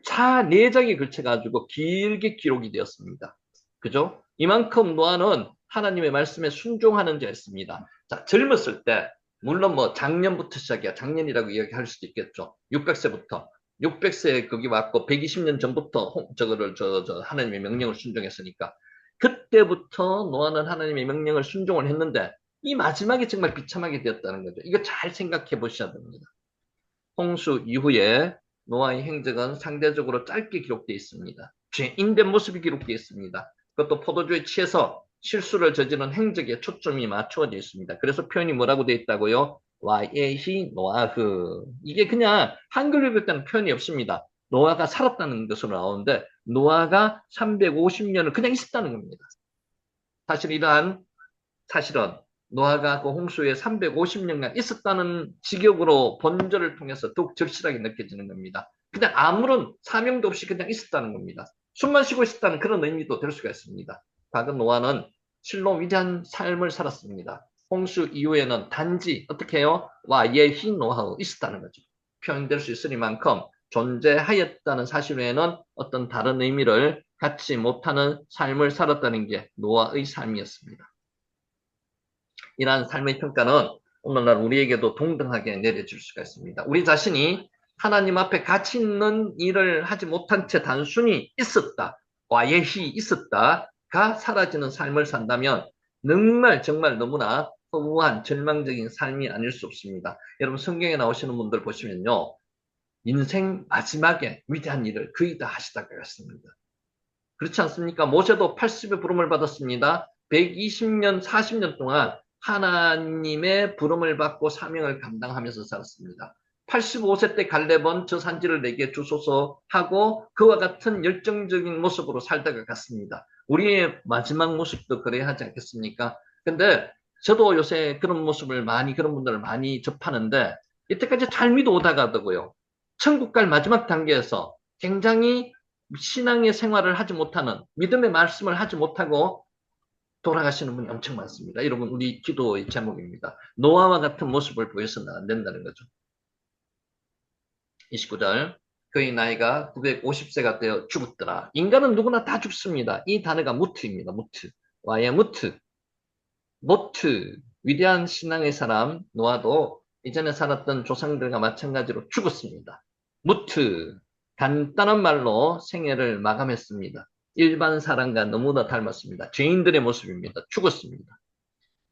Speaker 1: 차 4장에 걸쳐가지고 길게 기록이 되었습니다. 그죠? 이만큼 노아는 하나님의 말씀에 순종하는 자였습니다. 자, 젊었을 때, 물론 뭐 작년부터 시작이야. 작년이라고 이야기할 수도 있겠죠. 600세부터. 600세에 거기 왔고, 120년 전부터 하나님의 명령을 순종했으니까. 그때부터 노아는 하나님의 명령을 순종을 했는데, 이 마지막에 정말 비참하게 되었다는 거죠. 이거 잘 생각해 보셔야 됩니다. 홍수 이후에 노아의 행적은 상대적으로 짧게 기록되어 있습니다. 죄인된 모습이 기록되어 있습니다. 그것도 포도주에 취해서 실수를 저지른 행적에 초점이 맞추어져 있습니다. 그래서 표현이 뭐라고 되어 있다고요? 와예히 노아흐. 이게 그냥 한글로 읽을 때는 표현이 없습니다. 노아가 살았다는 것으로 나오는데 노아가 350년을 그냥 있었다는 겁니다. 사실 이러한 사실은 노아가 그 홍수에 350년간 있었다는 직역으로 본절을 통해서 더욱 절실하게 느껴지는 겁니다. 그냥 아무런 사명도 없이 그냥 있었다는 겁니다. 숨만 쉬고 있었다는 그런 의미도 될 수가 있습니다. 과거 노아는 실로 위대한 삶을 살았습니다. 홍수 이후에는 단지 어떻게 해요? 와 예히 노하고 있었다는 거죠. 표현될 수 있으리만큼 존재하였다는 사실 외에는 어떤 다른 의미를 갖지 못하는 삶을 살았다는 게 노아의 삶이었습니다. 이러한 삶의 평가는 오늘날 우리에게도 동등하게 내려질 수가 있습니다. 우리 자신이 하나님 앞에 가치 있는 일을 하지 못한 채 단순히 있었다, 와예히 있었다가 사라지는 삶을 산다면 정말 너무나 허무한 절망적인 삶이 아닐 수 없습니다. 여러분 성경에 나오시는 분들 보시면요. 인생 마지막에 위대한 일을 거의 다 하시다가 갔습니다. 그렇지 않습니까? 모세도 80의 부름을 받았습니다. 120년, 40년 동안 하나님의 부름을 받고 사명을 감당하면서 살았습니다. 85세 때 갈렙은 저 산지를 내게 주소서 하고 그와 같은 열정적인 모습으로 살다가 갔습니다. 우리의 마지막 모습도 그래야 하지 않겠습니까? 근데 저도 요새 그런 모습을 그런 분들을 많이 접하는데 이때까지 잘 믿어오다가도요. 천국 갈 마지막 단계에서 굉장히 신앙의 생활을 하지 못하는 믿음의 말씀을 하지 못하고 돌아가시는 분이 엄청 많습니다. 여러분 우리 기도의 제목입니다. 노아와 같은 모습을 보여서는 안 된다는 거죠. 29절 그의 나이가 950세가 되어 죽었더라. 인간은 누구나 다 죽습니다. 이 단어가 무트입니다. 무트. 와야 무트. 모트. 위대한 신앙의 사람 노아도 이전에 살았던 조상들과 마찬가지로 죽었습니다. 무트. 간단한 말로 생애를 마감했습니다. 일반 사람과 너무나 닮았습니다. 죄인들의 모습입니다. 죽었습니다.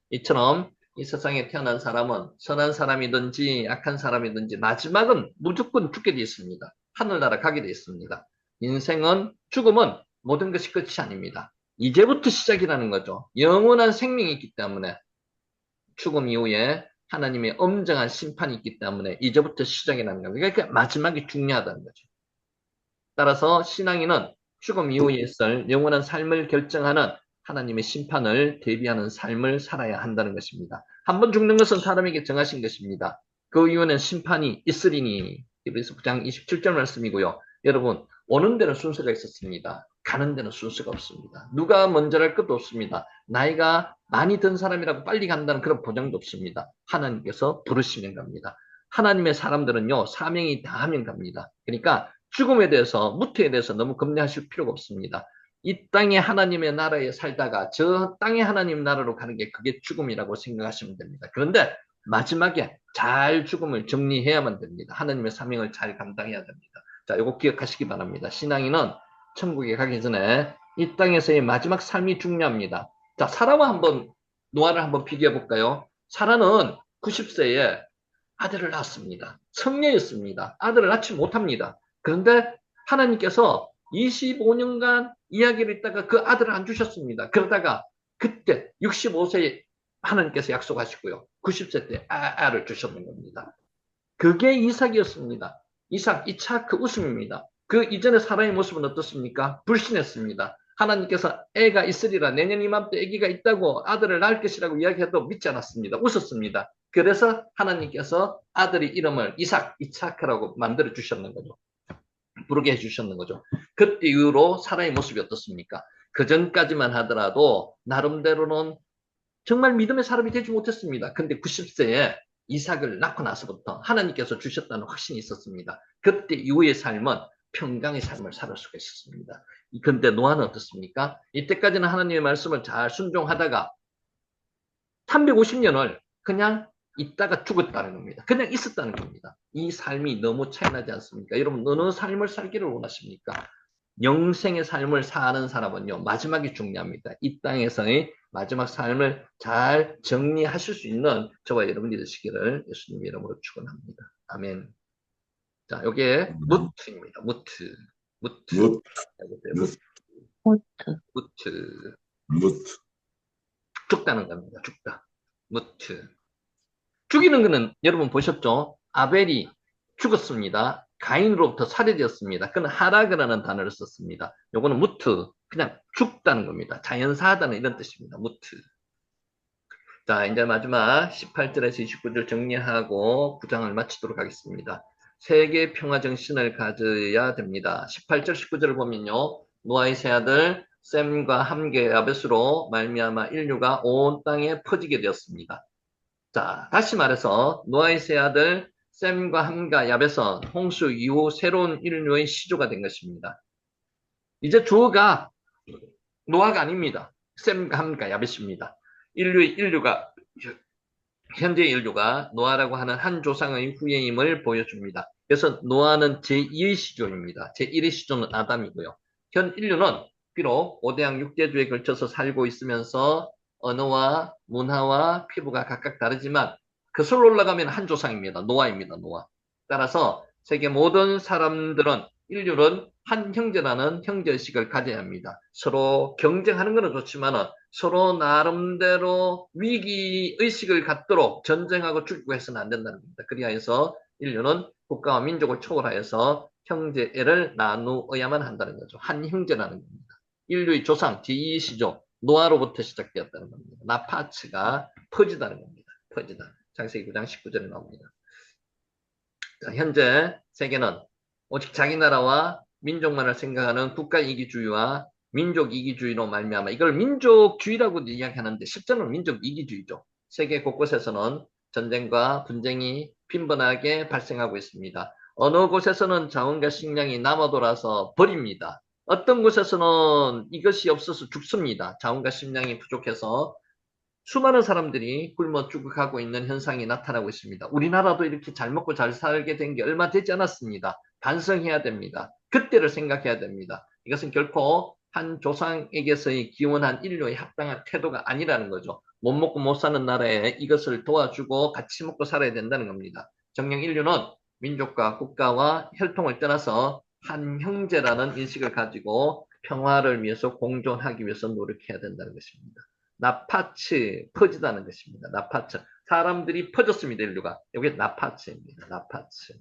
Speaker 1: 이처럼 이 세상에 태어난 사람은 선한 사람이든지 악한 사람이든지 마지막은 무조건 죽게 되어 있습니다. 하늘나라 가게 되어 있습니다. 죽음은 모든 것이 끝이 아닙니다. 이제부터 시작이라는 거죠. 영원한 생명이 있기 때문에 죽음 이후에 하나님의 엄정한 심판이 있기 때문에 이제부터 시작이라는 겁니다. 그러니까 마지막이 중요하다는 거죠. 따라서 신앙인은 죽음 이후에 있을 영원한 삶을 결정하는 하나님의 심판을 대비하는 삶을 살아야 한다는 것입니다. 한 번 죽는 것은 사람에게 정하신 것입니다. 그 이후에는 심판이 있으리니 그래서 9장 27절 말씀이고요. 여러분 오는 데는 순서가 있었습니다. 가는 데는 순서가 없습니다. 누가 먼저랄 것도 없습니다. 나이가 많이 든 사람이라고 빨리 간다는 그런 보장도 없습니다. 하나님께서 부르시면 갑니다. 하나님의 사람들은요 사명이 다하면 갑니다. 그러니까 죽음에 대해서 무트에 대해서 너무 겁내하실 필요가 없습니다. 이 땅에 하나님의 나라에 살다가 저 땅에 하나님 나라로 가는 게 그게 죽음이라고 생각하시면 됩니다. 그런데 마지막에 잘 죽음을 정리해야만 됩니다. 하나님의 사명을 잘 감당해야 됩니다. 자, 요거 기억하시기 바랍니다. 신앙인은 천국에 가기 전에 이 땅에서의 마지막 삶이 중요합니다. 자, 사라와 한번, 노아를 한번 비교해 볼까요? 사라는 90세에 아들을 낳았습니다. 성녀였습니다. 아들을 낳지 못합니다. 그런데 하나님께서 25년간 이야기를 있다가 그 아들을 안 주셨습니다. 그러다가 그때 65세에 하나님께서 약속하시고요. 90세 때 아를 주셨는 겁니다. 그게 이삭이었습니다. 이삭, 이차크 웃음입니다. 그 이전에 사라의 모습은 어떻습니까? 불신했습니다. 하나님께서 애가 있으리라, 내년 이맘때 애기가 있다고 아들을 낳을 것이라고 이야기해도 믿지 않았습니다. 웃었습니다. 그래서 하나님께서 아들의 이름을 이삭, 이차크라고 만들어 주셨는 거죠. 부르게 해주셨는 거죠. 그때 이후로 사라의 모습이 어떻습니까? 그 전까지만 하더라도 나름대로는 정말 믿음의 사람이 되지 못했습니다. 근데 90세에 이삭을 낳고 나서부터 하나님께서 주셨다는 확신이 있었습니다. 그때 이후의 삶은 평강의 삶을 살 수가 있었습니다. 근데 노아는 어떻습니까? 이때까지는 하나님의 말씀을 잘 순종하다가 350년을 그냥 있다가 죽었다는 겁니다. 그냥 있었다는 겁니다. 이 삶이 너무 차이나지 않습니까? 여러분, 어느 삶을 살기를 원하십니까? 영생의 삶을 사는 사람은요, 마지막이 중요합니다. 이 땅에서의 마지막 삶을 잘 정리하실 수 있는 저와 여러분이 되시기를 예수님의 이름으로 축원합니다. 아멘. 자, 여기에 무트입니다. 무트. 무트.
Speaker 3: 무,
Speaker 1: 무트.
Speaker 2: 포트,
Speaker 1: 무트.
Speaker 3: 무트,
Speaker 1: 죽다는 겁니다. 죽다. 무트. 죽이는 거는 여러분 보셨죠? 아벨이 죽었습니다. 가인으로부터 살해되었습니다. 그는 하락이라는 단어를 썼습니다. 요거는 무트, 그냥 죽다는 겁니다. 자연사하다는 이런 뜻입니다. 무트. 자, 이제 마지막 18절에서 29절 정리하고 9장을 마치도록 하겠습니다. 세계 평화 정신을 가져야 됩니다. 18절, 19절을 보면요. 노아의 세 아들 셈과 함께 야벳으로 말미암아 인류가 온 땅에 퍼지게 되었습니다. 자, 다시 말해서 노아의 세 아들 셈과 함과 야벳은 홍수 이후 새로운 인류의 시조가 된 것입니다. 이제 주어가 노아가 아닙니다. 셈과 함과 야벳입니다. 인류가 현재 인류가 노아라고 하는 한 조상의 후예임을 보여줍니다. 그래서 노아는 제2의 시조입니다. 제1의 시조는 아담이고요. 현 인류는 비록 5대양 6대주에 걸쳐서 살고 있으면서 언어와 문화와 피부가 각각 다르지만 그슬로 올라가면 한 조상입니다. 노아입니다. 노아. 따라서 세계 모든 사람들은 인류는 한 형제라는 형제의식을 가져야 합니다. 서로 경쟁하는 것은 좋지만 서로 나름대로 위기의식을 갖도록 전쟁하고 죽이고 해서는 안 된다는 겁니다. 그리하여서 인류는 국가와 민족을 초월하여서 형제애를 나누어야만 한다는 거죠. 한 형제라는 겁니다. 인류의 조상, 제2시조, 노아로부터 시작되었다는 겁니다. 나파츠가 퍼지다는 겁니다. 퍼지다. 창세기 9장 19절에 나옵니다. 자, 현재 세계는 오직 자기 나라와 민족만을 생각하는 국가 이기주의와 민족 이기주의로 말미암아 이걸 민족주의라고 이야기하는데 실제로는 민족 이기주의죠. 세계 곳곳에서는 전쟁과 분쟁이 빈번하게 발생하고 있습니다. 어느 곳에서는 자원과 식량이 남아 돌아서 버립니다. 어떤 곳에서는 이것이 없어서 죽습니다. 자원과 식량이 부족해서 수많은 사람들이 굶어 죽어가고 있는 현상이 나타나고 있습니다. 우리나라도 이렇게 잘 먹고 잘 살게 된 게 얼마 되지 않았습니다. 반성해야 됩니다. 그때를 생각해야 됩니다. 이것은 결코 한 조상에게서의 기원한 인류의 합당한 태도가 아니라는 거죠. 못 먹고 못 사는 나라에 이것을 도와주고 같이 먹고 살아야 된다는 겁니다. 정녕 인류는 민족과 국가와 혈통을 떠나서 한 형제라는 인식을 가지고 평화를 위해서 공존하기 위해서 노력해야 된다는 것입니다. 나파츠, 퍼지다는 것입니다. 나파츠. 사람들이 퍼졌습니다, 인류가. 여기 나파츠입니다. 나파츠.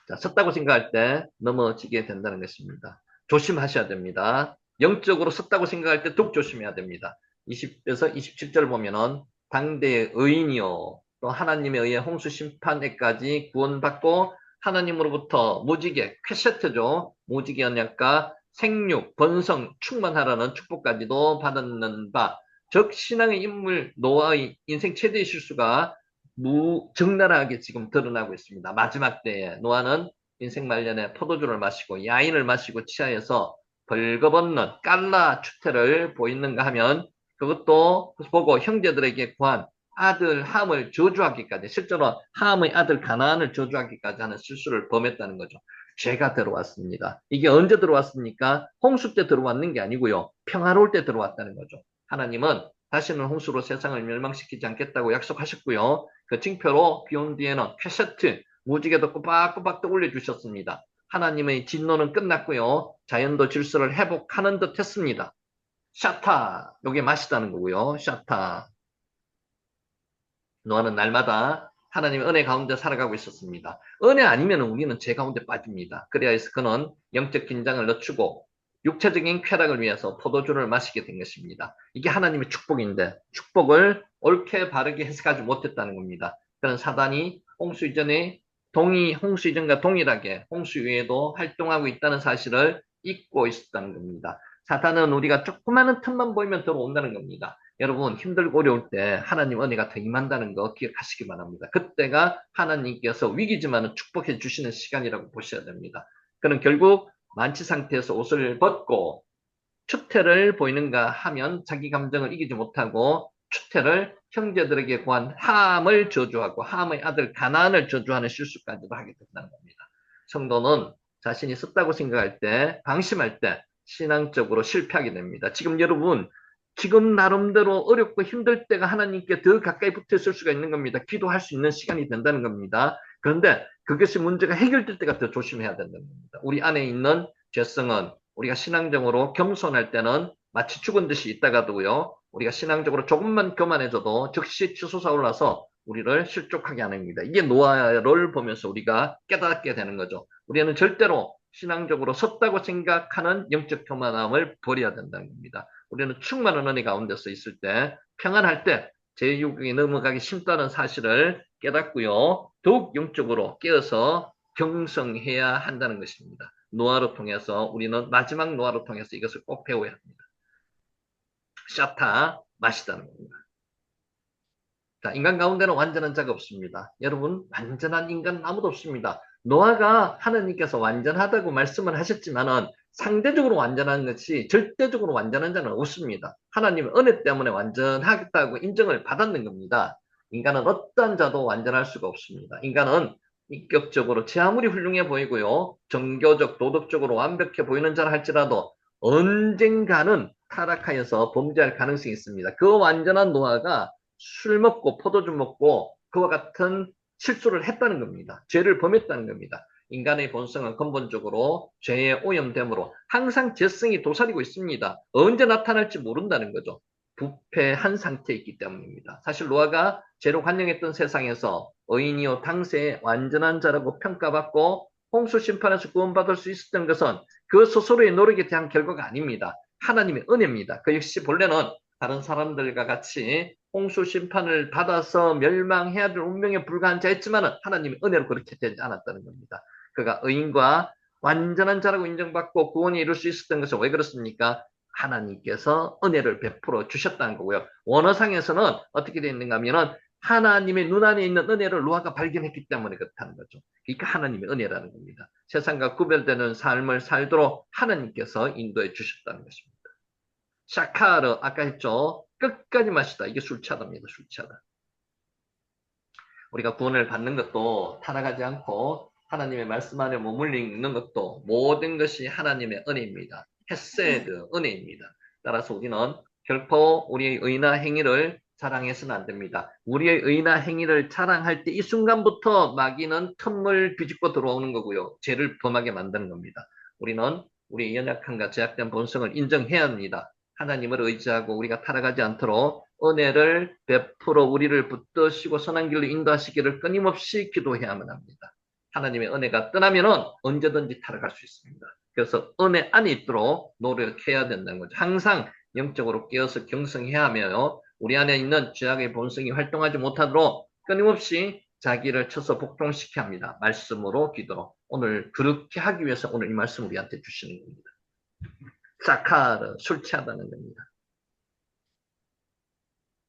Speaker 1: 자, 섰다고 생각할 때 넘어지게 된다는 것입니다. 조심하셔야 됩니다. 영적으로 섰다고 생각할 때 더욱 조심해야 됩니다. 20에서 27절 보면은 당대의 의인이요. 또 하나님에 의해 홍수 심판에까지 구원받고 하나님으로부터 무지개, 퀘세트죠. 무지개 언약과 생육, 번성, 충만하라는 축복까지도 받았는 바, 즉 신앙의 인물 노아의 인생 최대의 실수가 적나라하게 지금 드러나고 있습니다. 마지막 때에 노아는 인생 말년에 포도주를 마시고 야인을 마시고 취하여서 벌거벗는 깔라 추태를 보이는가 하면 그것도 보고 형제들에게 구한 아들 함을 저주하기까지, 실제로 함의 아들 가나안을 저주하기까지 하는 실수를 범했다는 거죠. 죄가 들어왔습니다. 이게 언제 들어왔습니까? 홍수 때 들어왔는 게 아니고요. 평화로울 때 들어왔다는 거죠. 하나님은 다시는 홍수로 세상을 멸망시키지 않겠다고 약속하셨고요. 그 징표로 비온 뒤에는 쾌세트, 무지개도 꼬박꼬박 떠올려 주셨습니다. 하나님의 진노는 끝났고요. 자연도 질서를 회복하는 듯 했습니다. 샤타, 요게 마시다는 거고요. 샤타. 노아는 날마다 하나님의 은혜 가운데 살아가고 있었습니다. 은혜 아니면 우리는 죄 가운데 빠집니다. 그래야 해서 그는 영적 긴장을 늦추고 육체적인 쾌락을 위해서 포도주를 마시게 된 것입니다. 이게 하나님의 축복인데 축복을 옳게 바르게 해석하지 못했다는 겁니다. 그는 사단이 홍수 이전에 홍수 이전과 동일하게 홍수 위에도 활동하고 있다는 사실을 잊고 있었다는 겁니다. 사탄은 우리가 조그마한 틈만 보이면 들어온다는 겁니다. 여러분 힘들고 어려울 때 하나님 은혜가 더 임한다는 거 기억하시기 바랍니다. 그때가 하나님께서 위기지만 축복해 주시는 시간이라고 보셔야 됩니다. 그는 결국 만취 상태에서 옷을 벗고 추태를 보이는가 하면 자기 감정을 이기지 못하고 추태를 형제들에게 구한 함을 저주하고 함의 아들 가나안을 저주하는 실수까지도 하게 된다는 겁니다. 성도는 자신이 썼다고 생각할 때, 방심할 때 신앙적으로 실패하게 됩니다. 지금 나름대로 어렵고 힘들 때가 하나님께 더 가까이 붙어 있을 수가 있는 겁니다. 기도할 수 있는 시간이 된다는 겁니다. 그런데 그것이 문제가 해결될 때가 더 조심해야 된다는 겁니다. 우리 안에 있는 죄성은 우리가 신앙적으로 겸손할 때는 마치 죽은 듯이 있다가도요. 우리가 신앙적으로 조금만 교만해져도 즉시 치솟아 올라서 우리를 실족하게 하는 겁니다. 이게 노아를 보면서 우리가 깨닫게 되는 거죠. 우리는 절대로 신앙적으로 섰다고 생각하는 영적 교만함을 버려야 된다는 겁니다. 우리는 충만한 은혜 가운데서 있을 때, 평안할 때 제6이 넘어가기 쉽다는 사실을 깨닫고요. 더욱 영적으로 깨어서 경성해야 한다는 것입니다. 노아로 통해서 우리는 마지막 노아로 통해서 이것을 꼭 배워야 합니다. 샤타, 마시다는 겁니다. 자, 인간 가운데는 완전한 자가 없습니다. 여러분, 완전한 인간은 아무도 없습니다. 노아가 하나님께서 완전하다고 말씀을 하셨지만은 상대적으로 완전한 것이 절대적으로 완전한 자는 없습니다. 하나님의 은혜 때문에 완전하겠다고 인정을 받았는 겁니다. 인간은 어떤 자도 완전할 수가 없습니다. 인간은 인격적으로 제 아무리 훌륭해 보이고요. 정교적, 도덕적으로 완벽해 보이는 자라 할지라도 언젠가는 타락하여서 범죄할 가능성이 있습니다. 그 완전한 노아가 술 먹고 포도주 먹고 그와 같은 실수를 했다는 겁니다. 죄를 범했다는 겁니다. 인간의 본성은 근본적으로 죄의 오염됨으로 항상 죄성이 도사리고 있습니다. 언제 나타날지 모른다는 거죠. 부패한 상태에 있기 때문입니다. 사실 노아가 죄로 관영했던 세상에서 의인이요 당세의 완전한 자라고 평가받고 홍수 심판에서 구원받을 수 있었던 것은 그 스스로의 노력에 대한 결과가 아닙니다. 하나님의 은혜입니다. 그 역시 본래는 다른 사람들과 같이 홍수 심판을 받아서 멸망해야 될 운명에 불과한 자였지만 하나님의 은혜로 그렇게 되지 않았다는 겁니다. 그가 의인과 완전한 자라고 인정받고 구원에 이룰 수 있었던 것은 왜 그렇습니까? 하나님께서 은혜를 베풀어 주셨다는 거고요. 원어상에서는 어떻게 되어 있는가 하면은 하나님의 눈 안에 있는 은혜를 노아가 발견했기 때문에 그렇다는 거죠. 그러니까 하나님의 은혜라는 겁니다. 세상과 구별되는 삶을 살도록 하나님께서 인도해 주셨다는 것입니다. 샤카르 아까 했죠. 끝까지 마시다. 이게 술차다입니다. 술차다. 우리가 구원을 받는 것도 타락하지 않고 하나님의 말씀 안에 머물러 있는 것도 모든 것이 하나님의 은혜입니다. 헤세드, 은혜입니다. 따라서 우리는 결코 우리의 의나 행위를 자랑해서는 안 됩니다. 우리의 의나 행위를 자랑할 때 이 순간부터 마귀는 틈을 비집고 들어오는 거고요. 죄를 범하게 만드는 겁니다. 우리는 우리의 연약함과 제약된 본성을 인정해야 합니다. 하나님을 의지하고 우리가 타락하지 않도록 은혜를 베풀어 우리를 붙드시고 선한 길로 인도하시기를 끊임없이 기도해야만 합니다. 하나님의 은혜가 떠나면은 언제든지 타락할 수 있습니다. 그래서 은혜 안에 있도록 노력해야 된다는 거죠. 항상 영적으로 깨어서 경성해야 하며 우리 안에 있는 죄악의 본성이 활동하지 못하도록 끊임없이 자기를 쳐서 복종시켜야 합니다. 말씀으로 기도로. 오늘 그렇게 하기 위해서 오늘 이 말씀 우리한테 주시는 겁니다. 사카르, 술 취하다는 겁니다.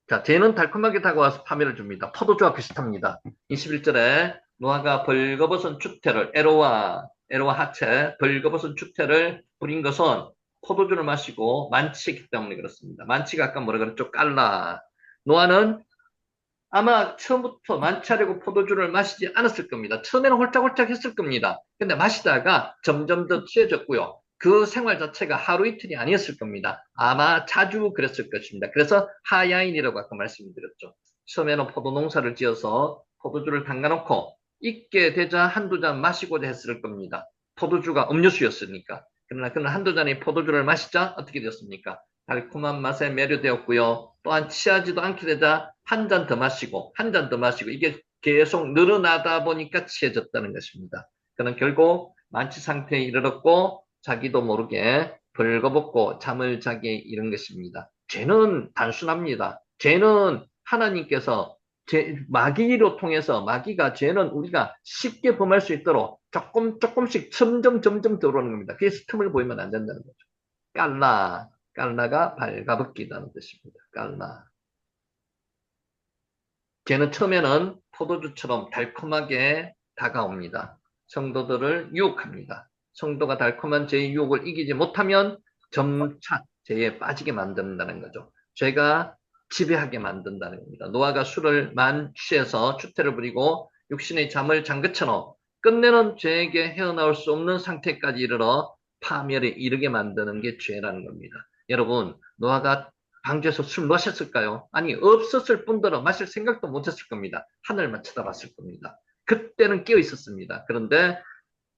Speaker 1: 자, 죄는 달콤하게 다가와서 파멸을 줍니다. 포도주와 비슷합니다. 21절에 노아가 벌거벗은 추태를 에로와 하체 벌거벗은 추태를 부린 것은 포도주를 마시고 만취했기 때문에 그렇습니다. 만취가 아까 뭐라 그랬죠? 깔라. 노아는 아마 처음부터 만취하려고 포도주를 마시지 않았을 겁니다. 처음에는 홀짝홀짝 했을 겁니다. 근데 마시다가 점점 더 취해졌고요. 그 생활 자체가 하루 이틀이 아니었을 겁니다. 아마 자주 그랬을 것입니다. 그래서 하야인이라고 아까 말씀드렸죠. 처음에는 포도 농사를 지어서 포도주를 담가놓고 익게 되자 한두 잔 마시고자 했을 겁니다. 포도주가 음료수였으니까. 그러나 한두 잔의 포도주를 마시자 어떻게 되었습니까? 달콤한 맛에 매료되었고요. 또한 취하지도 않게 되자 한 잔 더 마시고 한 잔 더 마시고 이게 계속 늘어나다 보니까 취해졌다는 것입니다. 그는 결국 만취 상태에 이르렀고 자기도 모르게 벌거벗고 잠을 자게 이른 것입니다. 죄는 단순합니다. 죄는 하나님께서 마귀로 통해서 마귀가 죄는 우리가 쉽게 범할 수 있도록 조금씩 점점 들어오는 겁니다. 그래서 틈을 보이면 안 된다는 거죠. 깔라가 발가벗기다는 뜻입니다. 깔라. 죄는 처음에는 포도주처럼 달콤하게 다가옵니다. 성도들을 유혹합니다. 성도가 달콤한 죄의 유혹을 이기지 못하면 점차 죄에 빠지게 만든다는 거죠. 죄가 지배하게 만든다는 겁니다. 노아가 술을 만취해서 추태를 부리고 육신의 잠을 잠그쳐놓 끝내는 죄에게 헤어나올 수 없는 상태까지 이르러 파멸에 이르게 만드는 게 죄라는 겁니다. 여러분, 노아가 방주에서 술 마셨을까요? 아니, 없었을 뿐더러 마실 생각도 못했을 겁니다. 하늘만 쳐다봤을 겁니다. 그때는 깨어 있었습니다. 그런데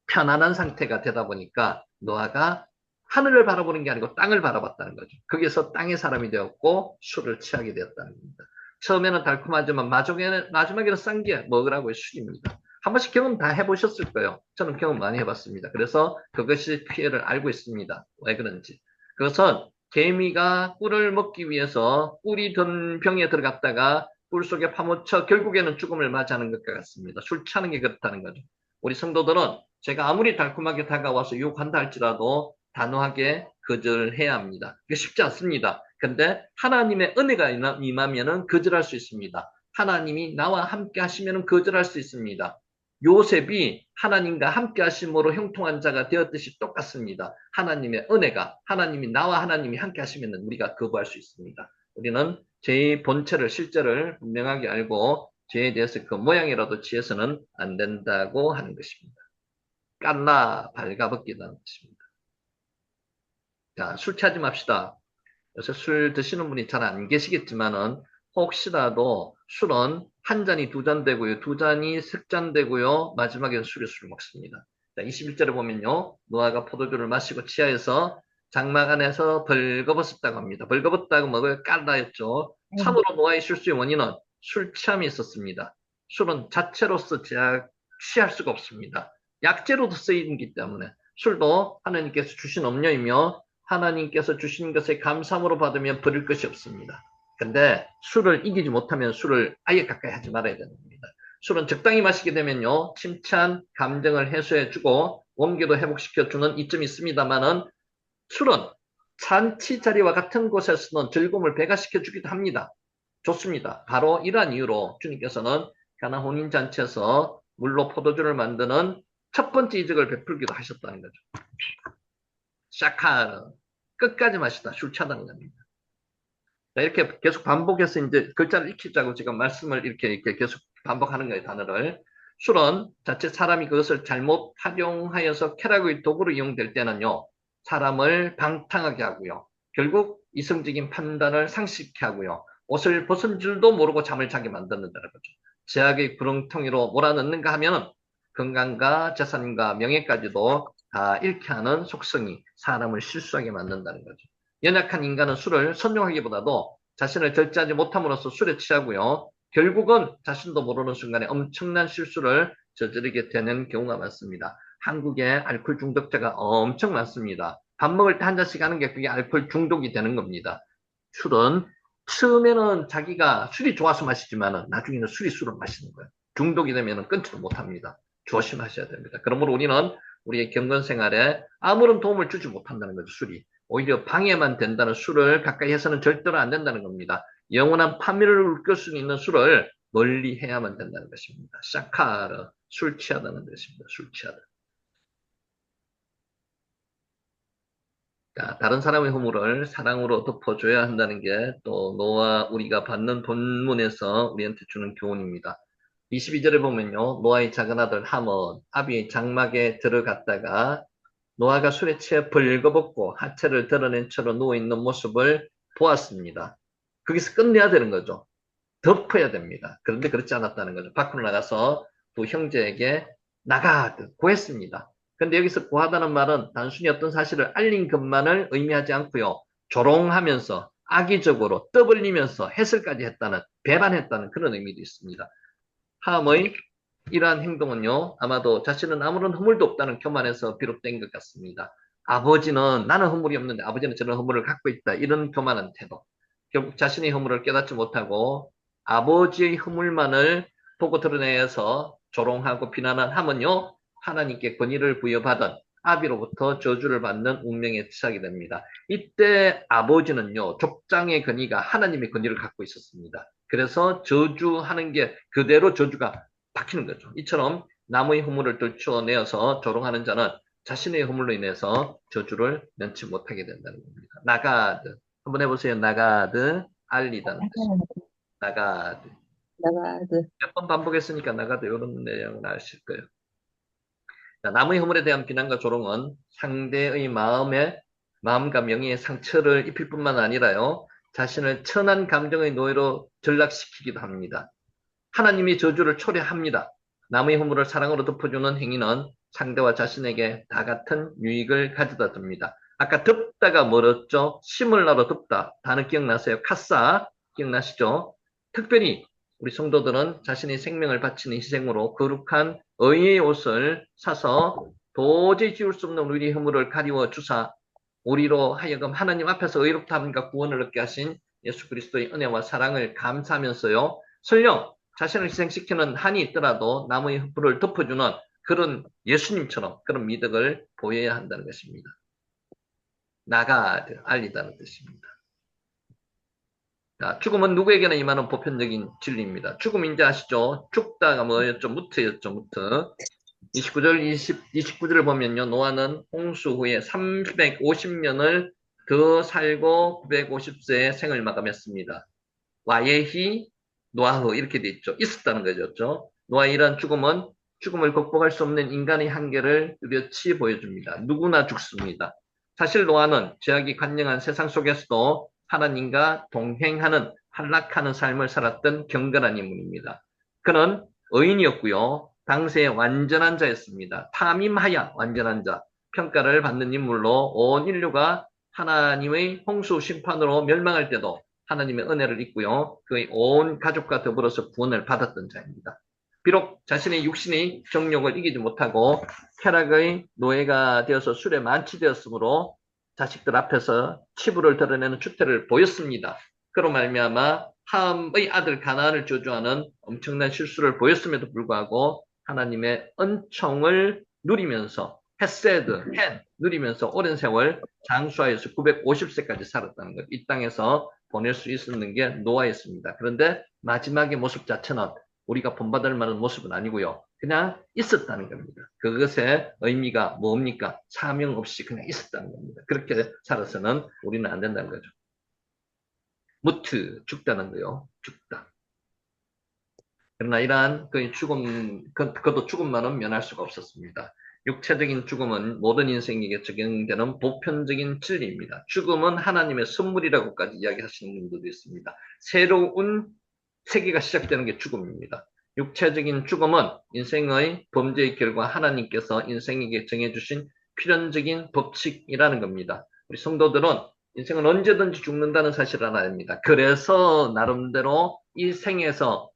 Speaker 1: 편안한 상태가 되다 보니까 노아가 하늘을 바라보는 게 아니고 땅을 바라봤다는 거죠. 거기서 땅의 사람이 되었고 술을 취하게 되었다는 겁니다. 처음에는 달콤하지만 마지막에는 싼 게 먹으라고의 술입니다. 한 번씩 경험 다 해보셨을 거예요. 저는 경험 많이 해봤습니다. 그래서 그것이 피해를 알고 있습니다. 왜 그런지. 그것은 개미가 꿀을 먹기 위해서 꿀이 든 병에 들어갔다가 꿀 속에 파묻혀 결국에는 죽음을 맞이하는 것과 같습니다. 술 취하는 게 그렇다는 거죠. 우리 성도들은 제가 아무리 달콤하게 다가와서 유혹한다 할지라도 단호하게 거절해야 합니다. 이게 쉽지 않습니다. 근데 하나님의 은혜가 임하면은 거절할 수 있습니다. 하나님이 나와 함께 하시면은 거절할 수 있습니다. 요셉이 하나님과 함께 하심으로 형통한 자가 되었듯이 똑같습니다. 하나님의 은혜가 하나님이 나와 하나님이 함께 하시면 우리가 거부할 수 있습니다. 우리는 죄의 본체를 실제를 분명하게 알고 죄에 대해서 그 모양이라도 취해서는 안 된다고 하는 것입니다. 깐나 발가벗기다는 것입니다. 자, 술 취하지 맙시다. 요새 술 드시는 분이 잘 안 계시겠지만은 혹시라도 술은 한 잔이 두 잔 되고요. 두 잔이 세 잔 되고요. 마지막에 술을 먹습니다. 자, 21절에 보면요. 노아가 포도주를 마시고 취하여서 장막 안에서 벌거벗었다고 합니다. 벌거벗다고 먹을 깔라였죠. 참으로 노아의 실수의 원인은 술 취함이 있었습니다. 술은 자체로서 취할 수가 없습니다. 약재로도 쓰이기 때문에 술도 하나님께서 주신 음료이며 하나님께서 주신 것에 감사함으로 받으면 버릴 것이 없습니다. 근데 술을 이기지 못하면 술을 아예 가까이 하지 말아야 됩니다. 술은 적당히 마시게 되면요. 침찬 감정을 해소해주고 원기도 회복시켜주는 이점이 있습니다만은 술은 잔치 자리와 같은 곳에서는 즐거움을 배가시켜주기도 합니다. 좋습니다. 바로 이러한 이유로 주님께서는 가나 혼인잔치에서 물로 포도주를 만드는 첫 번째 이적을 베풀기도 하셨다는 거죠. 샤카 끝까지 마시다 술 차단을 합니다. 자, 이렇게 계속 반복해서 이제 글자를 익히자고 지금 말씀을 이렇게 계속 반복하는 거예요, 단어를. 술은 자칫 사람이 그것을 잘못 활용하여서 쾌락의 도구로 이용될 때는요, 사람을 방탕하게 하고요. 결국 이성적인 판단을 상실케 하고요. 옷을 벗은 줄도 모르고 잠을 자게 만든다는 거죠. 제약의 구렁텅이로 몰아넣는가 하면 건강과 재산과 명예까지도 다 잃게 하는 속성이 사람을 실수하게 만든다는 거죠. 연약한 인간은 술을 선용하기보다도 자신을 절제하지 못함으로써 술에 취하고요. 결국은 자신도 모르는 순간에 엄청난 실수를 저지르게 되는 경우가 많습니다. 한국에 알코올 중독자가 엄청 많습니다. 밥 먹을 때 한 잔씩 하는 게 그게 알코올 중독이 되는 겁니다. 술은 처음에는 자기가 술이 좋아서 마시지만 나중에는 술을 마시는 거예요. 중독이 되면 끊지도 못합니다. 조심하셔야 됩니다. 그러므로 우리는 우리의 경건 생활에 아무런 도움을 주지 못한다는 거죠, 술이. 오히려 방해만 된다는 술을 가까이 해서는 절대로 안 된다는 겁니다. 영원한 파멸을 일으킬 수 있는 술을 멀리 해야만 된다는 것입니다. 샤카르, 술 취하다는 것입니다. 술 취하다. 다른 사람의 허물을 사랑으로 덮어줘야 한다는 게 또 노아 우리가 받는 본문에서 우리한테 주는 교훈입니다. 22절에 보면요. 노아의 작은 아들 함은 아비의 장막에 들어갔다가 노아가 술에 취해 벌거벗고 하체를 드러낸 채로 누워있는 모습을 보았습니다. 거기서 끝내야 되는 거죠. 덮어야 됩니다. 그런데 그렇지 않았다는 거죠. 밖으로 나가서 두 형제에게 나가 구했습니다. 그런데 여기서 구하다는 말은 단순히 어떤 사실을 알린 것만을 의미하지 않고요. 조롱하면서 악의적으로 떠벌리면서 해설까지 했다는, 배반했다는 그런 의미도 있습니다. 함의 이러한 행동은요, 아마도 자신은 아무런 허물도 없다는 교만에서 비롯된 것 같습니다. 아버지는 나는 허물이 없는데 아버지는 저런 허물을 갖고 있다. 이런 교만한 태도. 결국 자신의 허물을 깨닫지 못하고 아버지의 허물만을 보고 드러내서 조롱하고 비난한 함은요, 하나님께 권위를 부여받은 아비로부터 저주를 받는 운명에 처하게 됩니다. 이때 아버지는요, 족장의 권위가 하나님의 권위를 갖고 있었습니다. 그래서 저주하는 게 그대로 저주가 박히는 거죠. 이처럼 남의 허물을 들춰내어서 조롱하는 자는 자신의 허물로 인해서 저주를 면치 못하게 된다는 겁니다. 나가드. 한번 해보세요. 나가드. 알리다는 뜻입니다. 나가드.
Speaker 2: 나가드.
Speaker 1: 몇 번 반복했으니까 나가드 이런 내용을 아실 거예요. 자, 남의 허물에 대한 비난과 조롱은 상대의 마음과 명예에 상처를 입힐 뿐만 아니라요. 자신을 천한 감정의 노예로 전락시키기도 합니다. 하나님이 저주를 초래합니다. 남의 허물을 사랑으로 덮어주는 행위는 상대와 자신에게 다 같은 유익을 가져다 줍니다. 아까 덮다가 멀었죠? 심을 나로 덮다. 단어 기억나세요? 카사 기억나시죠? 특별히 우리 성도들은 자신의 생명을 바치는 희생으로 거룩한 의의 옷을 사서 도저히 지울 수 없는 우리 허물을 가리워 주사 우리로 하여금 하나님 앞에서 의롭다함과 구원을 얻게 하신 예수 그리스도의 은혜와 사랑을 감사하면서요. 설령 자신을 희생시키는 한이 있더라도 남의 불을 덮어주는 그런 예수님처럼 그런 미덕을 보여야 한다는 것입니다. 나가 알리다는 뜻입니다. 자, 죽음은 누구에게나 임하는 보편적인 진리입니다. 죽음 인지 아시죠? 죽다가 뭐였죠? 무트였죠, 무트. 29절을 보면요. 노아는 홍수 후에 350년을 더 살고 950세에 생을 마감했습니다. 와예히 노아흐 이렇게 돼 있죠. 있었다는 거죠. 노아의 이러한 죽음은 죽음을 극복할 수 없는 인간의 한계를 뚜렷이 보여줍니다. 누구나 죽습니다. 사실 노아는 죄악이 관영한 세상 속에서도 하나님과 동행하는 한락하는 삶을 살았던 경건한 인물입니다. 그는 의인이었고요. 당시에 완전한 자였습니다. 탐임하야 완전한 자. 평가를 받는 인물로 온 인류가 하나님의 홍수 심판으로 멸망할 때도 하나님의 은혜를 입고요. 그의 온 가족과 더불어서 구원을 받았던 자입니다. 비록 자신의 육신의 정욕을 이기지 못하고 쾌락의 노예가 되어서 술에 만취되었으므로 자식들 앞에서 치부를 드러내는 추태를 보였습니다. 그로 말미암아 함의 아들 가나안을 저주하는 엄청난 실수를 보였음에도 불구하고 하나님의 은총을 누리면서 헤세드, 누리면서 오랜 세월 장수하여서 950세까지 살았다는 것. 이 땅에서 보낼 수 있었는 게 노아였습니다. 그런데 마지막의 모습 자체는 우리가 본받을 만한 모습은 아니고요. 그냥 있었다는 겁니다. 그것의 의미가 뭡니까? 사명 없이 그냥 있었다는 겁니다. 그렇게 살아서는 우리는 안 된다는 거죠. 무트, 죽다는 거요. 죽다. 그러나 이러한 그의 죽음, 그것도 죽음만은 면할 수가 없었습니다. 육체적인 죽음은 모든 인생에게 적용되는 보편적인 진리입니다. 죽음은 하나님의 선물이라고까지 이야기하시는 분들도 있습니다. 새로운 세계가 시작되는 게 죽음입니다. 육체적인 죽음은 인생의 범죄의 결과 하나님께서 인생에게 정해주신 필연적인 법칙이라는 겁니다. 우리 성도들은 인생은 언제든지 죽는다는 사실을 알아야 합니다. 그래서 나름대로 이 생에서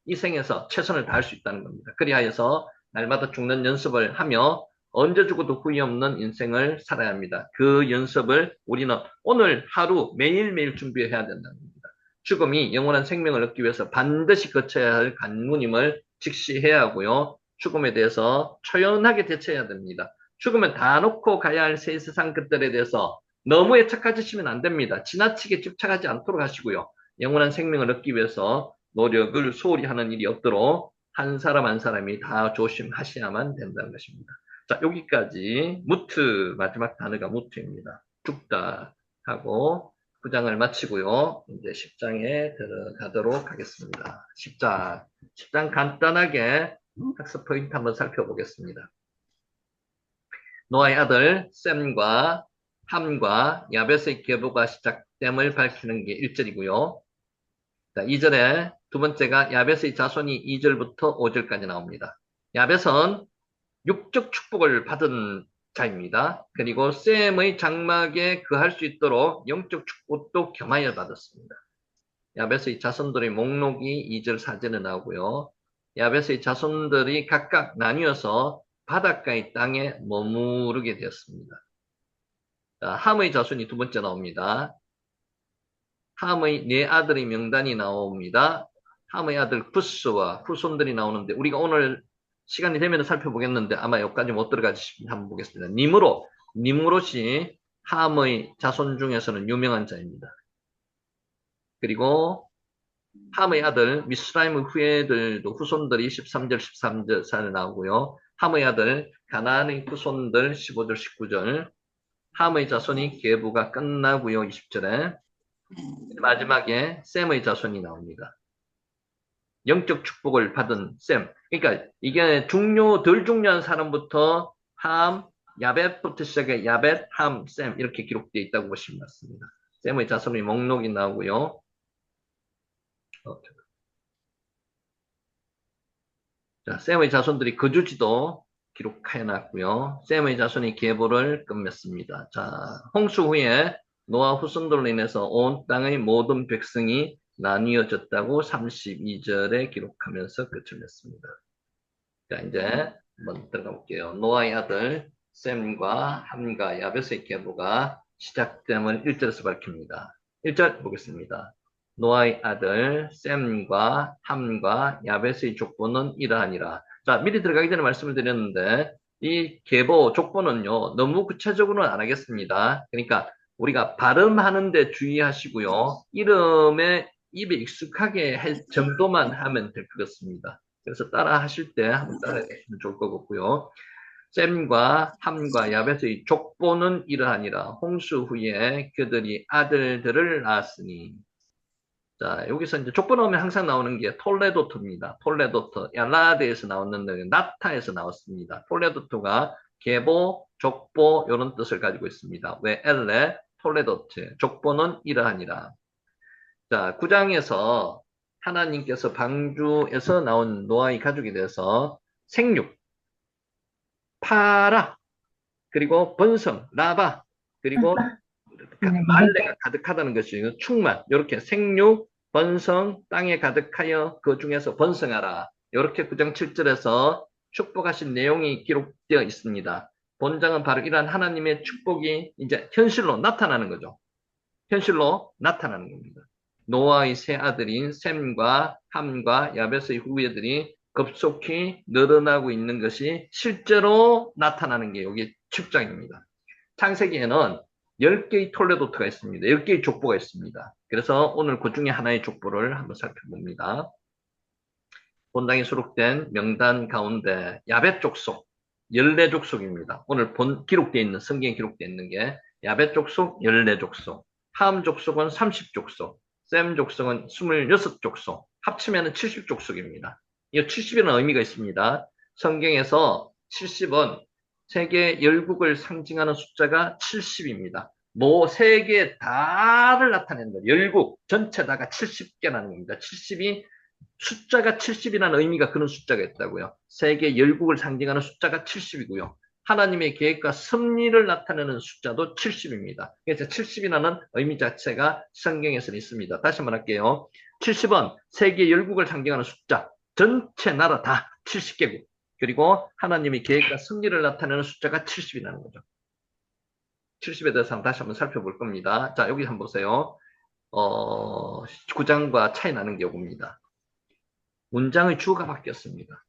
Speaker 1: 최선을 다할 수 있다는 겁니다. 그리하여서 날마다 죽는 연습을 하며 언제 죽어도 후회 없는 인생을 살아야 합니다. 그 연습을 우리는 오늘 하루 매일매일 준비해야 된다는 겁니다. 죽음이 영원한 생명을 얻기 위해서 반드시 거쳐야 할 관문임을 직시해야 하고요. 죽음에 대해서 초연하게 대처해야 됩니다. 죽으면 다 놓고 가야 할 새 세상 것들에 대해서 너무 애착하시면 안 됩니다. 지나치게 집착하지 않도록 하시고요. 영원한 생명을 얻기 위해서 노력을 소홀히 하는 일이 없도록 한 사람 한 사람이 다 조심하셔야만 된다는 것입니다. 자, 여기까지 무트, 마지막 단어가 무트입니다. 죽다 하고 9장을 마치고요. 이제 10장에 들어가도록 하겠습니다. 10장 간단하게 학습 포인트 한번 살펴보겠습니다. 노아의 아들 셈과 함과 야벳의 계보가 시작됨을 밝히는 게 1절이고요. 자, 2절에 두 번째가 야벳의 자손이 2절부터 5절까지 나옵니다. 야벳은 육적 축복을 받은 자입니다. 그리고 셈의 장막에 거할 수 있도록 영적 축복도 겸하여 받았습니다. 야벳의 자손들의 목록이 2절 4절에 나오고요. 야벳의 자손들이 각각 나뉘어서 바닷가의 땅에 머무르게 되었습니다. 자, 함의 자손이 두 번째 나옵니다. 함의 네 아들의 명단이 나옵니다. 함의 아들 부스와 후손들이 나오는데 우리가 오늘 시간이 되면 살펴보겠는데 아마 여기까지 못 들어가지 한번 보겠습니다. 니므롯이 함의 자손 중에서는 유명한 자입니다. 그리고 함의 아들 미스라임 후예들도 후손들이 13절 13절에 나오고요. 함의 아들 가나안의 후손들 15절 19절 함의 자손이 계보가 끝나고요. 20절에 마지막에 셈의 자손이 나옵니다. 영적 축복을 받은 셈. 그러니까 이게 덜 중요한 사람부터 함, 야벳부터 시작해 야벳, 함, 셈 이렇게 기록되어 있다고 보시면 맞습니다. 셈의 자손의 목록이 나오고요. 자, 셈의 자손들이 거주지도 기록해 놨고요. 셈의 자손이 계보를 끝맺습니다. 자, 홍수 후에 노아 후손들로 인해서 온 땅의 모든 백성이 나뉘어졌다고 32절에 기록하면서 끝을 냈습니다. 자, 이제 한번 들어가 볼게요. 노아의 아들 셈과 함과 야벳의 계보가 시작됨을 1절에서 밝힙니다. 1절 보겠습니다. 노아의 아들 셈과 함과 야벳의 족보는 이러하니라. 자, 미리 들어가기 전에 말씀을 드렸는데 이 계보 족보는요 너무 구체적으로는 안 하겠습니다. 그러니까 우리가 발음하는 데 주의하시고요. 이름에 입에 익숙하게 할 정도만 하면 될 것 같습니다. 그래서 따라 하실 때 한번 따라해 주시면 좋을 것 같고요. 셈과 함과 야벳의 족보는 이러하니라. 홍수 후에 그들이 아들들을 낳았으니. 자, 여기서 이제 족보 나오면 항상 나오는 게 톨레도트입니다. 톨레도트, 엘라드에서 나왔는데 나타에서 나왔습니다. 톨레도트가 계보, 족보 이런 뜻을 가지고 있습니다. 왜 엘레, 톨레도트, 족보는 이러하니라. 자, 9장에서 하나님께서 방주에서 나온 노아의 가족에 대해서 생육, 파라, 그리고 번성, 라바, 그리고 말레가 가득하다는 것이 충만, 이렇게 생육, 번성, 땅에 가득하여 그 중에서 번성하라. 이렇게 9장 7절에서 축복하신 내용이 기록되어 있습니다. 본장은 바로 이러한 하나님의 축복이 이제 현실로 나타나는 거죠. 현실로 나타나는 겁니다. 노아의 세 아들인 셈과 함과 야벳의 후예들이 급속히 늘어나고 있는 것이 실제로 나타나는 게 여기 7장입니다. 창세기에는 10개의 톨레도트가 있습니다. 10개의 족보가 있습니다. 그래서 오늘 그 중에 하나의 족보를 한번 살펴봅니다. 본장에 수록된 명단 가운데 야벳 족속 14족속입니다. 오늘 기록되어 있는 성경에 기록되어 있는 게 야벳 족속 14족속, 함 족속은 30족속, 셈 족속은 26족속, 합치면 70족속입니다. 이 70이라는 의미가 있습니다. 성경에서 70은 세계 열국을 상징하는 숫자가 70입니다. 세계 다를 나타내는 거예요. 열국 전체다가 70개라는 겁니다. 70이 숫자가 70이라는 의미가 그런 숫자가 있다고요. 세계 열국을 상징하는 숫자가 70이고요. 하나님의 계획과 섭리를 나타내는 숫자도 70입니다. 그래서 70이라는 의미 자체가 성경에서 있습니다. 다시 한번 할게요. 70은 세계 열국을 상징하는 숫자, 전체 나라 다 70개국. 그리고 하나님의 계획과 섭리를 나타내는 숫자가 70이라는 거죠. 70에 대해서 다시 한번 살펴볼 겁니다. 자, 여기 한번 보세요. 9장과 차이 나는 게 이겁니다. 문장의 주어가 바뀌었습니다.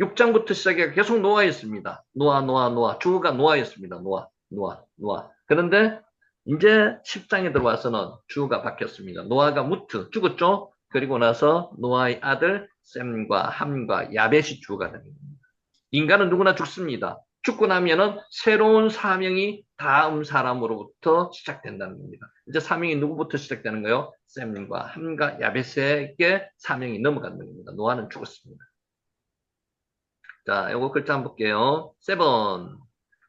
Speaker 1: 6장부터 시작해 계속 노아였습니다. 노아. 주어가 노아였습니다. 노아. 그런데 이제 10장에 들어와서는 주어가 바뀌었습니다. 노아가 죽었죠? 그리고 나서 노아의 아들 셈과 함과 야벳이 주어가 됩니다. 인간은 누구나 죽습니다. 죽고 나면은 새로운 사명이 다음 사람으로부터 시작된다는 겁니다. 이제 사명이 누구부터 시작되는 거예요? 셈과 함과 야벳에게 사명이 넘어가는 겁니다. 노아는 죽었습니다. 자, 요거 글자 한번 볼게요. 세븐.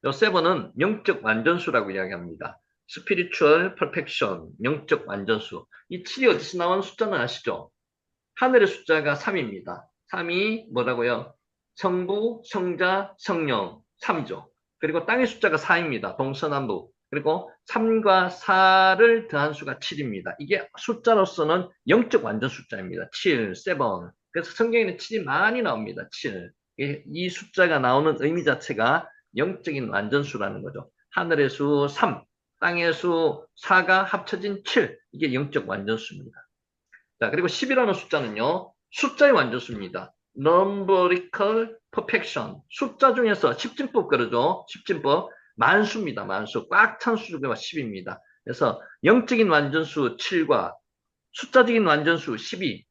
Speaker 1: 요 세븐은 영적 완전수라고 이야기합니다. spiritual perfection, 영적 완전수. 이 7이 어디서 나온 숫자는 아시죠? 하늘의 숫자가 3입니다. 3이 뭐라고요? 성부, 성자, 성령, 3죠. 그리고 땅의 숫자가 4입니다. 동서남북. 그리고 3과 4를 더한 수가 7입니다. 이게 숫자로서는 영적 완전 숫자입니다. 7, 7. 그래서 성경에는 7이 많이 나옵니다. 7. 이 숫자가 나오는 의미 자체가 영적인 완전수라는 거죠. 하늘의 수 3, 땅의 수 4가 합쳐진 7. 이게 영적 완전수입니다. 자, 그리고 10이라는 숫자는요, 숫자의 완전수입니다. numerical perfection. 숫자 중에서 십진법 그러죠. 십진법. 만수입니다. 만수. 꽉 찬 수가 10입니다. 그래서 영적인 완전수 7과 숫자적인 완전수 10이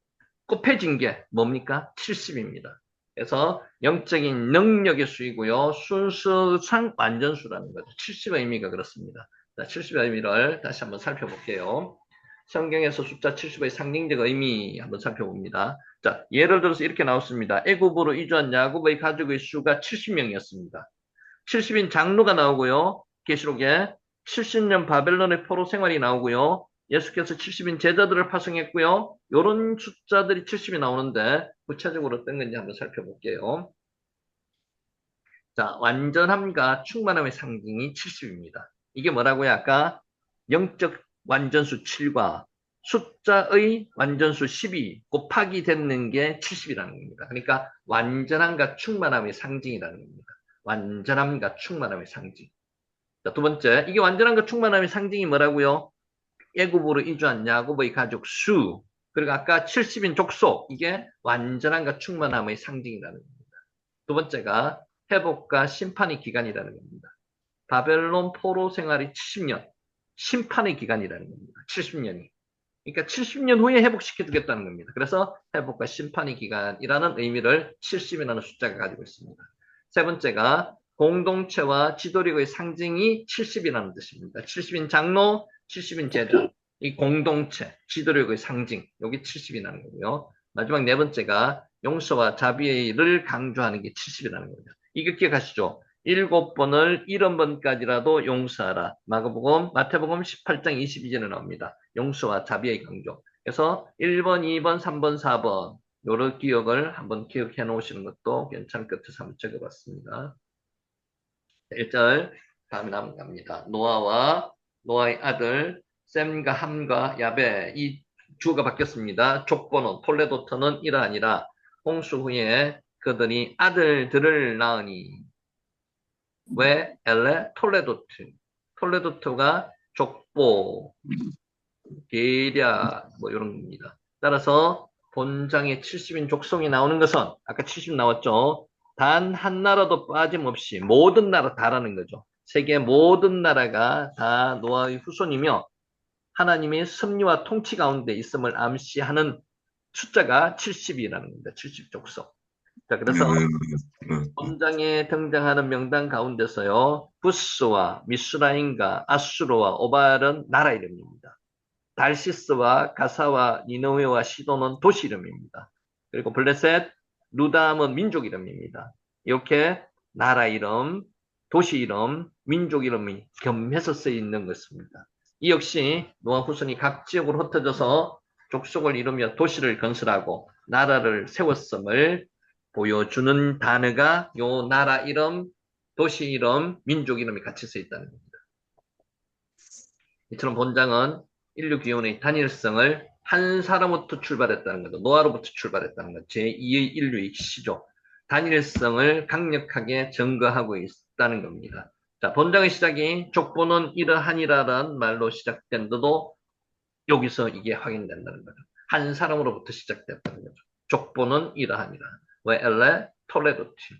Speaker 1: 곱해진 게 뭡니까? 70입니다. 그래서 영적인 능력의 수이고요. 순수상 완전수라는 거죠. 70의 의미가 그렇습니다. 자, 70의 의미를 다시 한번 살펴볼게요. 성경에서 숫자 70의 상징적 의미 한번 살펴봅니다. 자, 예를 들어서 이렇게 나왔습니다. 애굽으로 이주한 야곱의 가족의 수가 70명이었습니다. 70인 장로가 나오고요. 계시록에 70년 바벨론의 포로 생활이 나오고요. 예수께서 70인 제자들을 파송했고요. 이런 숫자들이 70이 나오는데 구체적으로 어떤 건지 한번 살펴볼게요. 자, 완전함과 충만함의 상징이 70입니다. 이게 뭐라고요? 아까 영적 완전수 7과 숫자의 완전수 10이 곱하기 되는 게 70이라는 겁니다. 그러니까 완전함과 충만함의 상징이라는 겁니다. 완전함과 충만함의 상징. 자, 두 번째, 이게 완전함과 충만함의 상징이 뭐라고요? 애굽으로 이주한 야곱의 가족 수, 그리고 아까 70인 족속, 이게 완전함과 충만함의 상징이라는 겁니다. 두 번째가 회복과 심판의 기간이라는 겁니다. 바벨론 포로 생활이 70년, 심판의 기간이라는 겁니다. 70년이. 그러니까 70년 후에 회복시켜주겠다는 겁니다. 그래서 회복과 심판의 기간이라는 의미를 70이라는 숫자가 가지고 있습니다. 세 번째가 공동체와 지도력의 상징이 70이라는 뜻입니다. 70인 장로, 70인 제자. 이 공동체, 지도력의 상징. 여기 70이라는 거고요. 마지막 네 번째가 용서와 자비를 강조하는 게 70이라는 거죠. 이거 기억하시죠? 7번을 70번까지라도 용서하라. 마가복음, 마태복음 18장 22절에 나옵니다. 용서와 자비의 강조. 그래서 1번, 2번, 3번, 4번 요런 기억을 한번 기억해 놓으시는 것도 괜찮을 것 같아서 한번 적어봤습니다. 1절 다음에 갑니다. 노아와 노아의 아들 셈과 함과 야베 이 주어가 바뀌었습니다. 족보는 톨레도트는 이러하니라. 홍수 후에 그들이 아들들을 낳으니 왜 엘레 톨레도트 톨레도트가 족보 계략 뭐 이런 겁니다. 따라서 본장에 70인 족속이 나오는 것은 아까 70 나왔죠. 단 한 나라도 빠짐없이 모든 나라 다라는 거죠. 세계 모든 나라가 다 노아의 후손이며 하나님의 섭리와 통치 가운데 있음을 암시하는 숫자가 70이라는 겁니다. 70 족속. 자, 그래서 본장에 등장하는 명단 가운데서요. 부스와 미스라임과 아수르와 오발은 나라 이름입니다. 달시스와 가사와 니느웨와 시도는 도시 이름입니다. 그리고 블레셋, 루담은 민족 이름입니다. 이렇게 나라 이름, 도시 이름, 민족 이름이 겸해서 쓰여 있는 것입니다. 이 역시 노아 후손이 각 지역으로 흩어져서 족속을 이루며 도시를 건설하고 나라를 세웠음을 보여주는 단어가 요 나라 이름, 도시 이름, 민족 이름이 같이 쓰여 있다는 겁니다. 이처럼 본장은 인류 기원의 단일성을 한 사람부터 출발했다는 거죠. 노아로부터 출발했다는 것. 제2의 인류의 시조. 단일성을 강력하게 증거하고 있다는 겁니다. 자, 본장의 시작이 족보는 이러하니라라는 말로 시작된데도 여기서 이게 확인된다는 거죠. 한 사람으로부터 시작됐다는 거죠. 족보는 이러하니라. 왜 엘레 톨레도티.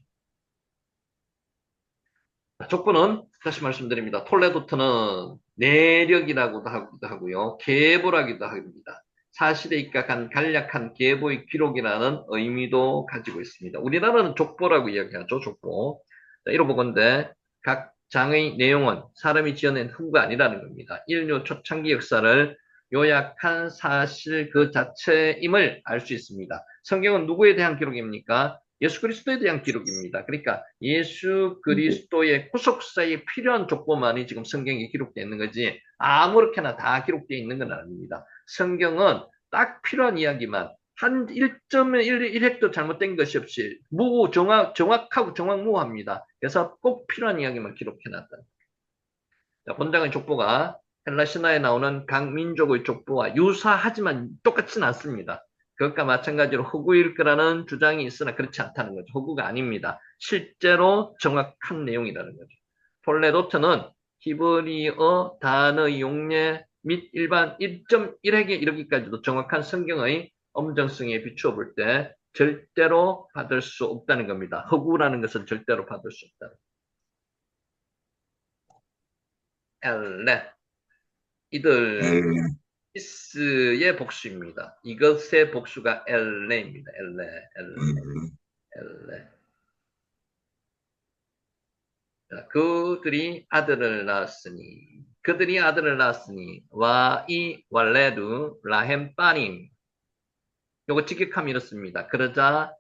Speaker 1: 족보는 다시 말씀드립니다. 톨레도트는 내력이라고도 하고요. 계보라기도 합니다. 사실에 입각한 간략한 계보의 기록이라는 의미도 가지고 있습니다. 우리나라는 족보라고 이야기하죠. 족보. 자, 이로 보건대 각 장의 내용은 사람이 지어낸 흠구가 아니라는 겁니다. 인류 초창기 역사를 요약한 사실 그 자체임을 알 수 있습니다. 성경은 누구에 대한 기록입니까? 예수 그리스도에 대한 기록입니다. 그러니까 예수 그리스도의 구속사에 필요한 족보만이 지금 성경에 기록되어 있는 거지 아무렇게나 다 기록되어 있는 건 아닙니다. 성경은 딱 필요한 이야기만 한 1.1획도 잘못된 것이 없이 정확하고 정확무합니다. 그래서 꼭 필요한 이야기만 기록해놨다. 본장의 족보가 헬라 신화에 나오는 각 민족의 족보와 유사하지만 똑같지는 않습니다. 그것과 마찬가지로 허구일 거라는 주장이 있으나 그렇지 않다는 거죠. 허구가 아닙니다. 실제로 정확한 내용이라는 거죠. 폴레도트는 히브리어 단어 용례 및 일반 1.1핵에 이르기까지도 정확한 성경의 엄정성에 비추어 볼 때 절대로 받을 수 없다는 겁니다. 허구라는 것은 절대로 받을 수 없다. 엘레 이들
Speaker 3: 엘레.
Speaker 1: 이스의 복수입니다. 이것의 복수가 엘레입니다. 엘레, 엘레, 엘레. 자, 그들이 아들을 낳았으니 와 이 왈레두 라헴 빠님. 요거 직역하면 이렇습니다. 그러자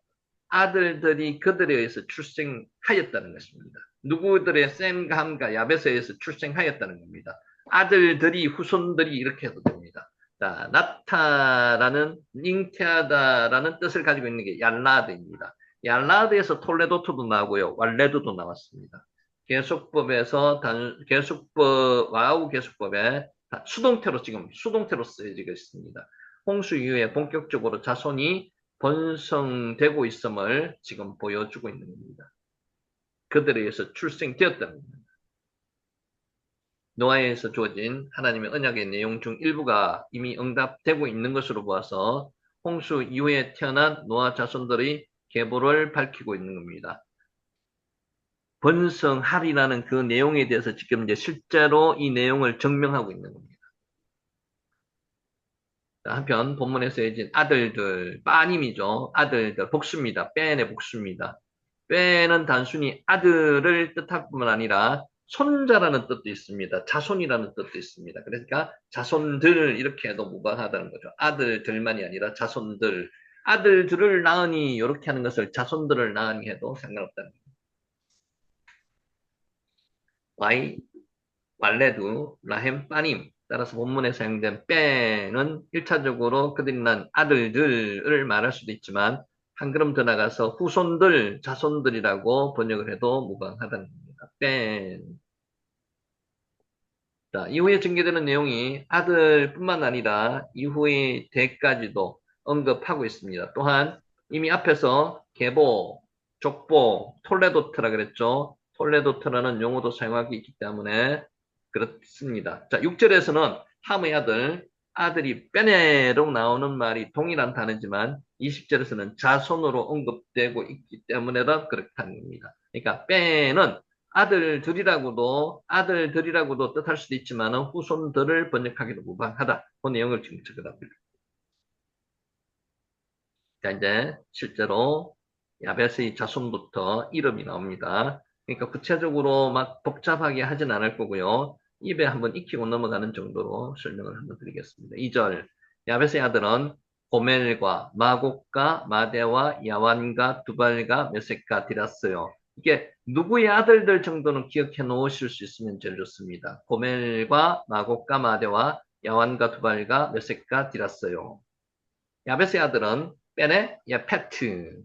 Speaker 1: 아들들이 그들에 의해서 출생하였다는 것입니다. 누구들의 셈과 함과 야벳에 의해서 출생하였다는 겁니다. 아들들이 후손들이 이렇게 해도 됩니다. 자, 나타라는 잉태하다라는 뜻을 가지고 있는 게 얄라드입니다. 얄라드에서 톨레도트도 나오고요. 왈레드도 나왔습니다. 와우 계속법에 수동태로 쓰여지고 있습니다. 홍수 이후에 본격적으로 자손이 번성되고 있음을 지금 보여주고 있는 겁니다. 그들에 의해서 출생되었다는 겁니다. 노아에서 주어진 하나님의 언약의 내용 중 일부가 이미 응답되고 있는 것으로 보아서 홍수 이후에 태어난 노아 자손들의 계보를 밝히고 있는 겁니다. 번성하리라는 그 내용에 대해서 지금 이제 실제로 이 내용을 증명하고 있는 겁니다. 한편 본문에서 해진 아들들, 빠님이죠. 아들들, 복수입니다. 뺀의 복수입니다. 뺀은 단순히 아들을 뜻할 뿐만 아니라 손자라는 뜻도 있습니다. 자손이라는 뜻도 있습니다. 그러니까 자손들 이렇게 해도 무방하다는 거죠. 아들들만이 아니라 자손들. 아들들을 낳으니 이렇게 하는 것을 자손들을 낳으니 해도 상관없다는 거죠. 왈레두, 라헴, 빠님. 따라서 본문에 사용된 빼는 1차적으로 그들이 낳은 아들들을 말할 수도 있지만 한 걸음 더 나가서 후손들, 자손들이라고 번역을 해도 무방하다는 겁니다. 뺀. 자, 이후에 전개되는 내용이 아들뿐만 아니라 이후의 대까지도 언급하고 있습니다. 또한 이미 앞에서 계보, 족보, 톨레도트라 그랬죠. 톨레도트라는 용어도 사용하고 있기 때문에 그렇습니다. 자, 6절에서는 함의 아들이 빼내로 나오는 말이 동일한 단어지만 20절에서는 자손으로 언급되고 있기 때문에도 그렇다는 겁니다. 그러니까 빼는 아들들이라고도 뜻할 수도 있지만 후손들을 번역하기도 무방하다. 그 내용을 지금 적어답니다. 자, 이제 실제로 야벳의 자손부터 이름이 나옵니다. 그러니까 구체적으로 막 복잡하게 하진 않을 거고요. 입에 한번 익히고 넘어가는 정도로 설명을 한번 드리겠습니다. 2절 야벳의 아들은 고멜과 마곡과 마대와 야완과 두발과 메섹과 디라스요. 이게 누구의 아들들 정도는 기억해 놓으실 수 있으면 제일 좋습니다. 고멜과 마곡과 마대와 야완과 두발과 메섹과 디라스요. 야벳의 아들은 뺀의 야페트.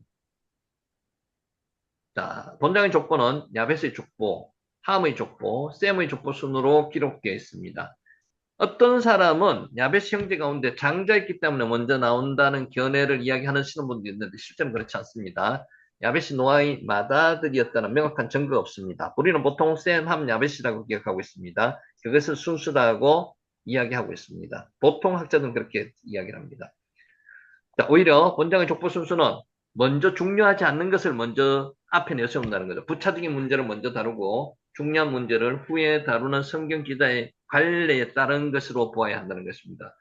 Speaker 1: 자, 본장의 족보는 야벳의 족보, 함의 족보, 셈의 족보 순으로 기록되어 있습니다. 어떤 사람은 야벳 형제 가운데 장자였기 때문에 먼저 나온다는 견해를 이야기하시는 분도 있는데 실제는 그렇지 않습니다. 야벳이 노아의 맏아들이었다는 명확한 증거가 없습니다. 우리는 보통 셈, 함, 야벳이라고 기억하고 있습니다. 그것을 순수다고 이야기하고 있습니다. 보통 학자들은 그렇게 이야기를 합니다. 자, 오히려 본장의 족보 순수는 먼저 중요하지 않는 것을 먼저 앞에 내세운다는 거죠. 부차적인 문제를 먼저 다루고 중요한 문제를 후에 다루는 성경 기자의 관례에 따른 것으로 보아야 한다는 것입니다.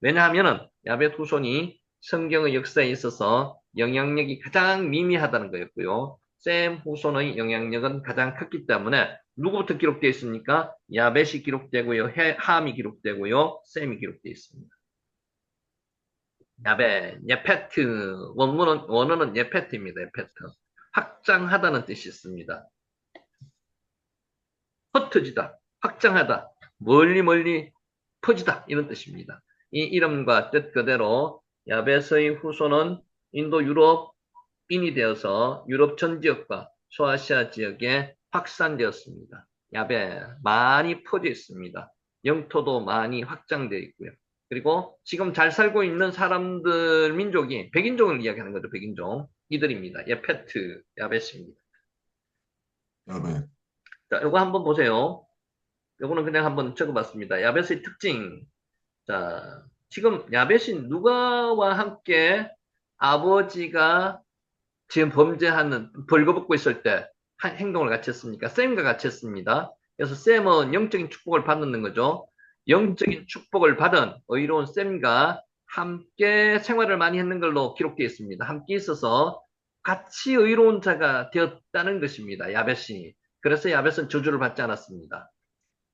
Speaker 1: 왜냐하면 야벳 후손이 성경의 역사에 있어서 영향력이 가장 미미하다는 거였고요. 셈 후손의 영향력은 가장 컸기 때문에 누구부터 기록되어 있습니까? 야벳이 기록되고요. 함이 기록되고요. 셈이 기록되어 있습니다. 야벳, 예페트, 원어는 예페트입니다. 예페트. 확장하다는 뜻이 있습니다. 흩어지다, 확장하다, 멀리 멀리 퍼지다 이런 뜻입니다. 이 이름과 뜻 그대로 야벳의 후손은 인도 유럽인이 되어서 유럽 전 지역과 소아시아 지역에 확산되었습니다. 야벳 많이 퍼져 있습니다. 영토도 많이 확장되어 있고요. 그리고 지금 잘 살고 있는 사람들 민족이 백인종을 이야기하는 거죠. 백인종 이들입니다. 예페트 야벳입니다.
Speaker 3: 야벳.
Speaker 1: 자, 이거 한번 보세요. 요거는 그냥 한번 적어봤습니다. 야벳의 특징. 자, 지금 야벳이 누가와 함께 아버지가 지금 범죄하는, 벌거벗고 있을 때 행동을 같이 했습니까? 샘과 같이 했습니다. 그래서 샘은 영적인 축복을 받는 거죠. 영적인 축복을 받은 의로운 샘과 함께 생활을 많이 했는 걸로 기록되어 있습니다. 함께 있어서 같이 의로운 자가 되었다는 것입니다. 야벳이. 그래서 야벳은 저주를 받지 않았습니다.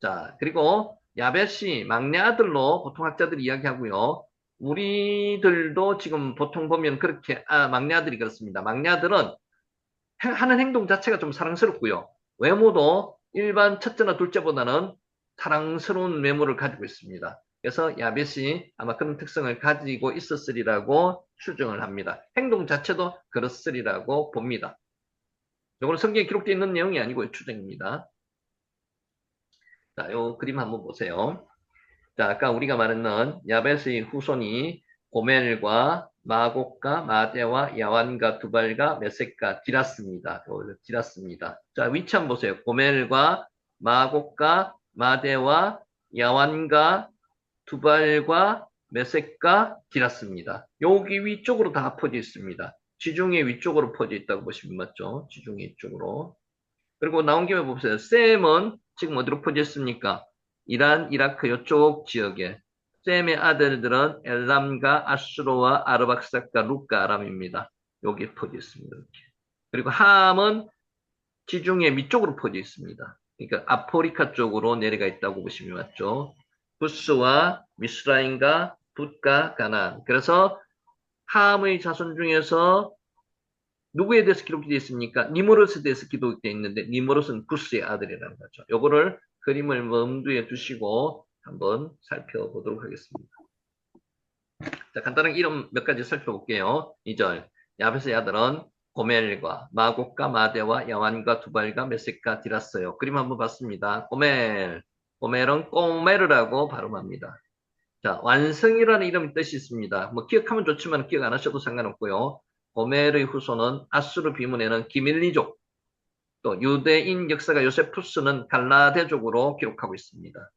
Speaker 1: 자, 그리고 야벳이 막내 아들로 보통 학자들이 이야기하고요. 우리들도 지금 보통 보면 그렇게, 막내 아들이 그렇습니다. 막내 아들은 하는 행동 자체가 좀 사랑스럽고요. 외모도 일반 첫째나 둘째보다는 사랑스러운 외모를 가지고 있습니다. 그래서 야벳이 아마 그런 특성을 가지고 있었으리라고 추정을 합니다. 행동 자체도 그렇으리라고 봅니다. 이거는 성경에 기록되어 있는 내용이 아니고 추정입니다. 자, 요 그림 한번 보세요. 자, 아까 우리가 말했는 야벳의 후손이 고멜과 마곡과 마대와 야완과 두발과 메섹과 디랐습니다. 디랐습니다. 자, 위치 한번 보세요. 고멜과 마곡과 마대와 야완과 두발과 메섹과 디랐습니다. 여기 위쪽으로 다 퍼져 있습니다. 지중해 위쪽으로 퍼져 있다고 보시면 맞죠? 지중해 위쪽으로. 그리고 나온 김에 보세요. 셈은 지금 어디로 퍼져 있습니까? 이란, 이라크 이쪽 지역에. 셈의 아들들은 엘람과 아수로와 아르박삭과 룻과 아람입니다. 여기에 퍼져 있습니다. 이렇게. 그리고 함은 지중해 밑쪽으로 퍼져 있습니다. 그러니까 아프리카 쪽으로 내려가 있다고 보시면 맞죠? 부스와 미스라임과 붓과 가나안. 그래서 함의 자손 중에서 누구에 대해서 기록이 되어 있습니까? 니무롯에 대해서 기록되어 있는데 니무롯은 구스의 아들이라는 거죠. 요거를 그림을 염두에 두시고 한번 살펴보도록 하겠습니다. 자, 간단하게 이름 몇 가지 살펴볼게요. 2절. 야벳의 아들은 고멜과 마곡과 마대와 야완과 두발과 메섹과 디랐어요. 그림 한번 봤습니다. 고멜. 고멜은 꼬메르라고 발음합니다. 자, 완성이라는 이름의 뜻이 있습니다. 뭐 기억하면 좋지만 기억 안 하셔도 상관없고요. 고멜의 후손은 아수르 비문에는 기밀리족, 또 유대인 역사가 요세푸스는 갈라데족으로 기록하고 있습니다.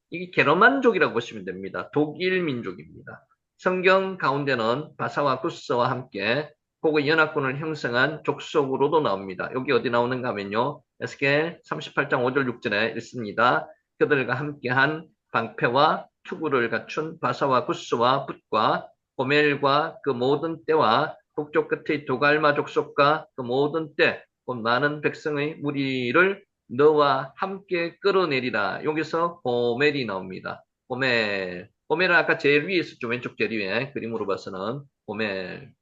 Speaker 1: 이게 게르만족이라고 보시면 됩니다. 독일 민족입니다. 성경 가운데는 바사와 구스와 함께 고구 연합군을 형성한 족속으로도 나옵니다. 여기 어디 나오는가 하면요. 에스겔 38장 5절 6절에 있습니다. 그들과 함께한 방패와 투구를 갖춘 바사와 구스와 붓과 고멜과 그 모든 때와 북쪽 끝의 도갈마 족속과 그 모든 때, 곧 많은 백성의 무리를 너와 함께 끌어내리라. 여기서 고멜이 나옵니다. 고멜. 고멜은 아까 제일 위에 있었죠. 왼쪽 제일 위에. 그림으로 봐서는 고멜.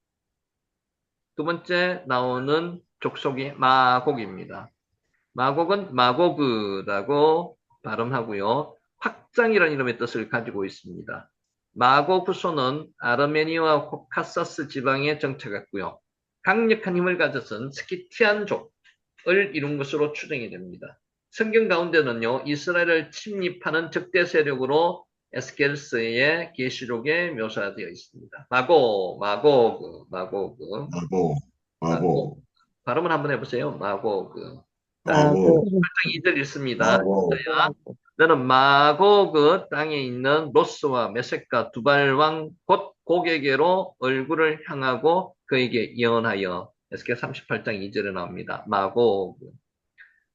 Speaker 1: 두 번째 나오는 족속이 마곡입니다. 마곡은 마고그라고 발음하고요. 확장이라는 이름의 뜻을 가지고 있습니다. 마곡 후손은 아르메니아와 코카사스 지방에 정착했고요. 강력한 힘을 가졌은 스키티안족을 이룬 것으로 추정이 됩니다. 성경 가운데는요, 이스라엘을 침입하는 적대 세력으로 에스겔서의 계시록에 묘사되어 있습니다. 마고그.
Speaker 3: 마고. 마고.
Speaker 1: 발음을 한번 해보세요. 마고그.
Speaker 3: 마고.
Speaker 1: 2절 있습니다.
Speaker 3: 마고.
Speaker 1: 너는 마고그 땅에 있는 로스와 메섹과 두발 왕 곧 고게게로 얼굴을 향하고 그에게 예언하여. 에스겔 38장 2절에 나옵니다. 마고그.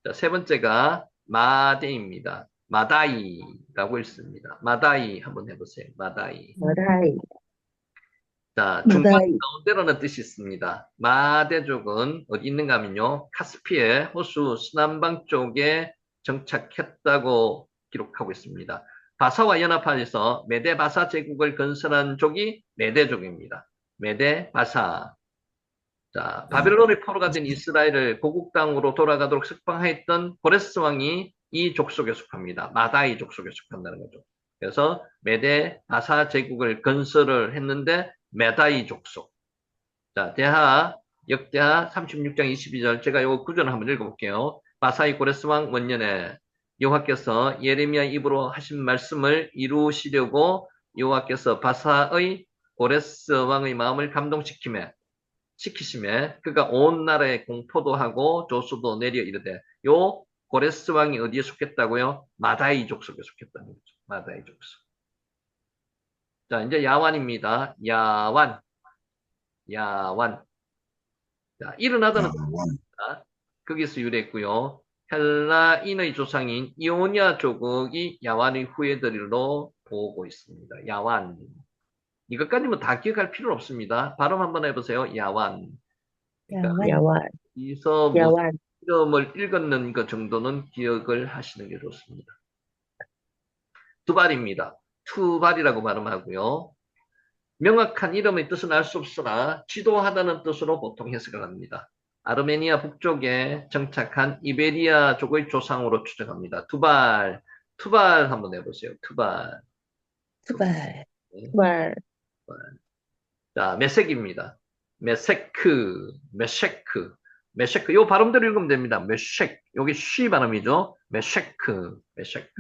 Speaker 1: 자, 세 번째가 마대입니다. 마다이라고 있습니다. 마다이 한번 해보세요. 마다이.
Speaker 2: 마다이.
Speaker 1: 자, 중간
Speaker 2: 마다이.
Speaker 1: 가운데로는 뜻이 있습니다. 마대족은 어디 있는가 하면요. 카스피해 호수 서남방 쪽에 정착했다고 기록하고 있습니다. 바사와 연합하여서 메데 바사 제국을 건설한 족이 메데족입니다. 메데 바사. 자, 바벨론의 포로가 된 이스라엘을 고국 땅으로 돌아가도록 석방하였던 고레스 왕이 이 족속에 속합니다. 마다이 족속에 속한다는 거죠. 그래서 메데 바사 제국을 건설을 했는데 메다이 족속. 자, 역대하 36장 22절 제가 요 구절을 한번 읽어볼게요. 바사이 고레스 왕 원년에 여호와께서 예레미야 입으로 하신 말씀을 이루시려고 여호와께서 바사의 고레스 왕의 마음을 시키심에 그가 온 나라에 공포도 하고 조수도 내려 이르되 요 고레스 왕이 어디에 속했다고요? 마다이 족속에 속했다는 거죠. 마다이 족속. 자, 이제 야완입니다. 야완. 자, 일어나다는 뜻입니다. 거기서 유래했고요. 헬라인의 조상인 이오니아 조국이 야완의 후예들로 보고 있습니다. 야완. 이것까지 뭐 다 기억할 필요는 없습니다. 발음 한번 해보세요. 야완. 그러니까
Speaker 2: 야완.
Speaker 1: 여기서 무슨
Speaker 2: 야완.
Speaker 1: 이름을 읽었는 것 정도는 기억을 하시는 게 좋습니다. 두발입니다. 투발이라고 발음하고요. 명확한 이름의 뜻은 알 수 없으나 지도하다는 뜻으로 보통 해석을 합니다. 아르메니아 북쪽에 정착한 이베리아족의 조상으로 추정합니다. 투발 한번 해보세요. 투발.
Speaker 2: 투발.
Speaker 1: 네.
Speaker 2: 투발.
Speaker 1: 자, 메섹입니다. 메세크. 요 발음대로 읽으면 됩니다. 메섹. 여기 쉬 발음이죠. 메셰크.
Speaker 2: 메셰크.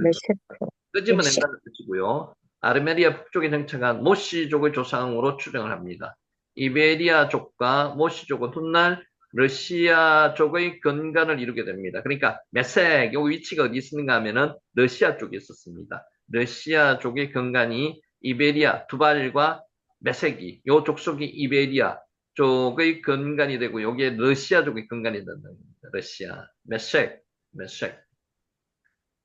Speaker 1: 끄집어낸다는 뜻이고요. 아르메니아 북쪽에 정착한 모시족의 조상으로 추정을 합니다. 이베리아족과 모시족은 훗날 러시아족의 근간을 이루게 됩니다. 그러니까 메섹, 요 위치가 어디 있었는가 하면은 러시아 쪽에 있었습니다. 러시아족의 근간이 이베리아, 두발과 메섹이, 요 족속이 이베리아 쪽의 근간이 되고, 여기에 러시아족의 근간이 된다는 겁니다. 러시아, 메섹.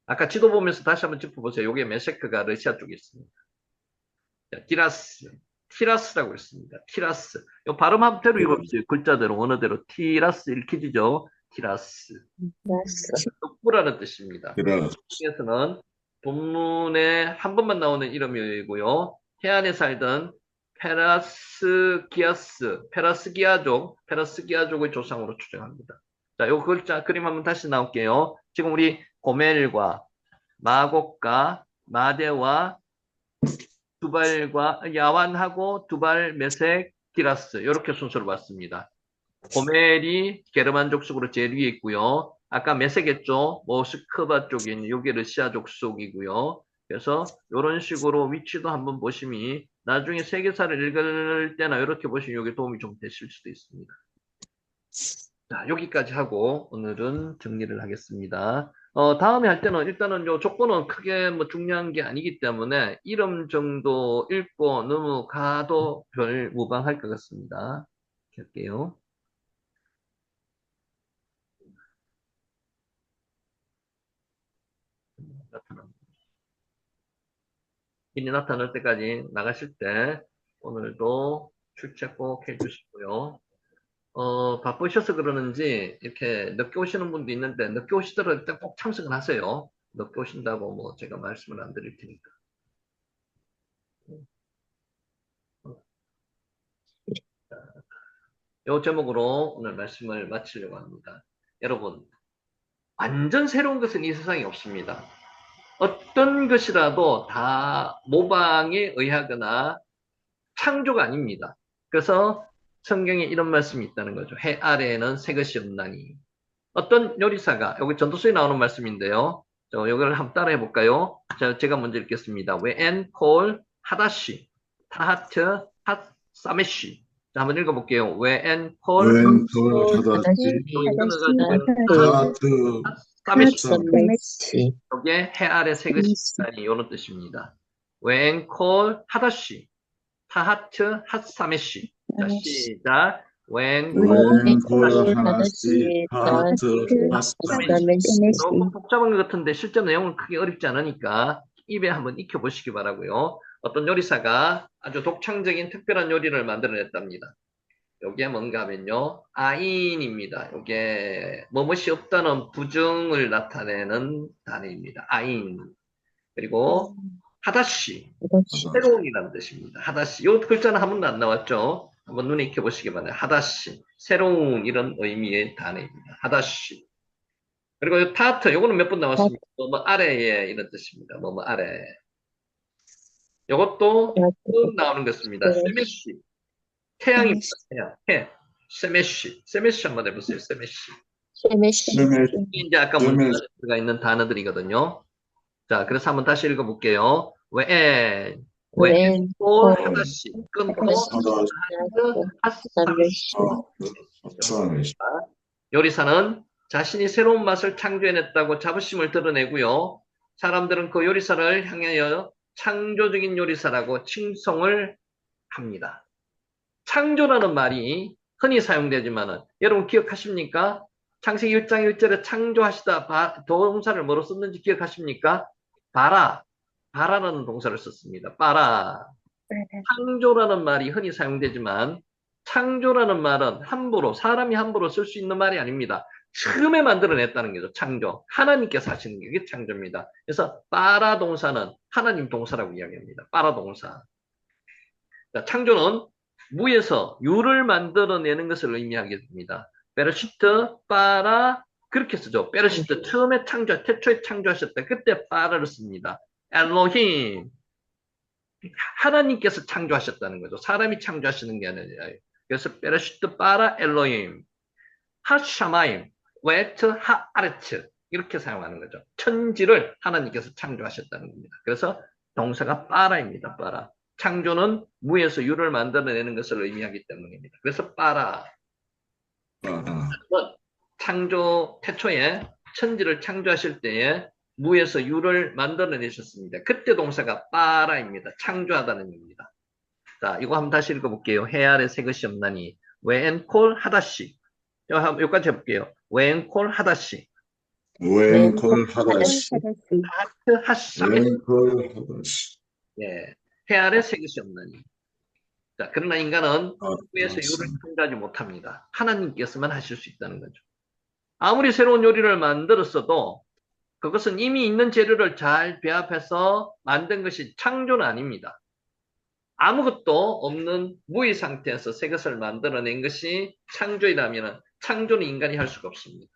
Speaker 1: 아까 지도 보면서 다시 한번 짚어보세요. 여기에 메섹크가 러시아 쪽에 있습니다. 자, 티라스라고 있습니다. 티라스. 요 발음 한대로 읽어보세요. 글자대로, 원어대로. 티라스 읽히지죠? 티라스. 덕구라는 뜻입니다. 중에서는 본문에 한 번만 나오는 이름이고요. 해안에 살던 페라스기아족의 조상으로 추정합니다. 자, 요 글자 그림 한번 다시 나올게요. 지금 우리 고멜과 마곡과 마대와 두발과 야완하고 두발, 메섹, 티라스 이렇게 순서로 봤습니다. 고멜이 게르만 족속으로 제일 위에 있고요. 아까 메섹했죠. 모스크바 쪽에 있는 여기 러시아 족속이고요. 그래서 이런 식으로 위치도 한번 보시면 나중에 세계사를 읽을 때나 이렇게 보시면 여기 도움이 좀 되실 수도 있습니다. 자, 여기까지 하고 오늘은 정리를 하겠습니다. 다음에 할 때는 일단은 요 조건은 크게 뭐 중요한 게 아니기 때문에 이름 정도 읽고 넘어가도 별 무방할 것 같습니다. 이렇게 할게요. 일이 나타날 때까지 나가실 때 오늘도 출첵 꼭 해주시고요. 바쁘셔서 그러는지 이렇게 늦게 오시는 분도 있는데 늦게 오시더라도 일단 꼭 참석을 하세요. 늦게 오신다고 뭐 제가 말씀을 안 드릴 테니까. 이 제목으로 오늘 말씀을 마치려고 합니다. 여러분, 완전 새로운 것은 이 세상에 없습니다. 어떤 것이라도 다 모방에 의하거나 창조가 아닙니다. 그래서 성경에 이런 말씀이 있다는 거죠. 해 아래에는 새 것이 없나니. 어떤 요리사가, 여기 전도서에 나오는 말씀인데요. 이걸 한번 따라해 볼까요? 제가 먼저 읽겠습니다. 웨엔 콜 하다시 타하트 핫 사메시. 자, 한번 읽어볼게요. 웨엔 콜
Speaker 3: 하다시
Speaker 1: 사메시. 여기에 해 아래 새 것이 있다니 이런 뜻입니다. 웨엔 콜 하다시 타하트 핫 사메시. 자, 시작. 웬 조금 복잡한 것 같은데 실제 내용은 크게 어렵지 않으니까 입에 한번 익혀보시기 바라고요. 어떤 요리사가 아주 독창적인 특별한 요리를 만들어냈답니다. 요게 뭔가 하면요. 아인입니다. 요게 뭐뭇이 없다는 부정을 나타내는 단어입니다. 아인. 그리고 하다시.
Speaker 2: 하다시.
Speaker 1: 새로운이라는 뜻입니다. 하다시. 요 글자는 한 번도 안 나왔죠. 한번 눈에 익혀보시기 바랍니다. 하다시. 새로운 이런 의미의 단어입니다. 하다시. 그리고 요 타트. 요거는 몇 번 나왔습니다. 뭐 아래에 이런 뜻입니다. 뭐 아래. 요것도 처음 나오는 것입니다. 세메시. 태양입니다. 태양. 해. 세메시. 세메시 한번 해보세요. 세메시.
Speaker 2: 세메시.
Speaker 1: 이게 이제 아까 문자가 있는 단어들이거든요. 자, 그래서 한번 다시 읽어볼게요. 웬, 콜, 하다시, 끊고, 핫사메시. 요리사는 자신이 새로운 맛을 창조해냈다고 자부심을 드러내고요. 사람들은 그 요리사를 향하여 창조적인 요리사라고 칭송을 합니다. 창조라는 말이 흔히 사용되지만은 여러분 기억하십니까? 창세기 1장 1절에 창조하시다 동사를 뭐로 썼는지 기억하십니까? 바라라는 동사를 썼습니다. 바라. 창조라는 말이 흔히 사용되지만 창조라는 말은 사람이 함부로 쓸 수 있는 말이 아닙니다. 처음에 만들어냈다는 거죠. 창조. 하나님께서 하시는 게 이게 창조입니다. 그래서 바라 동사는 하나님 동사라고 이야기합니다. 바라 동사. 자, 창조는 무에서 유를 만들어내는 것을 의미하게 됩니다. 베르시트, 빠라, 그렇게 쓰죠. 베르시트, 처음에 태초에 창조하셨다. 그때 빠라를 씁니다. 엘로힘, 하나님께서 창조하셨다는 거죠. 사람이 창조하시는 게 아니라. 그래서 베르시트, 빠라, 엘로힘, 하샤마임, 웨트, 하아레츠, 이렇게 사용하는 거죠. 천지를 하나님께서 창조하셨다는 겁니다. 그래서 동사가 빠라입니다. 빠라. 창조는 무에서 유를 만들어내는 것을 의미하기 때문입니다. 그래서 빠라. 창조 태초에 천지를 창조하실 때에 무에서 유를 만들어내셨습니다. 그때 동사가 빠라입니다. 창조하다는 의미입니다. 자, 이거 한번 다시 읽어볼게요. 해 아래 새 것이 없나니 웬콜 하다시. 여기까지 해볼게요. 웬콜 하다시.
Speaker 3: 웬콜 하다시. 웬콜 하다시.
Speaker 1: 예. 해 아래 새 것이 없나니. 자, 그러나 인간은 무에서 유를 창조하지 못합니다. 하나님께서만 하실 수 있다는 거죠. 아무리 새로운 요리를 만들었어도 그것은 이미 있는 재료를 잘 배합해서 만든 것이 창조는 아닙니다. 아무것도 없는 무의 상태에서 새 것을 만들어낸 것이 창조이라면 창조는 인간이 할 수가 없습니다.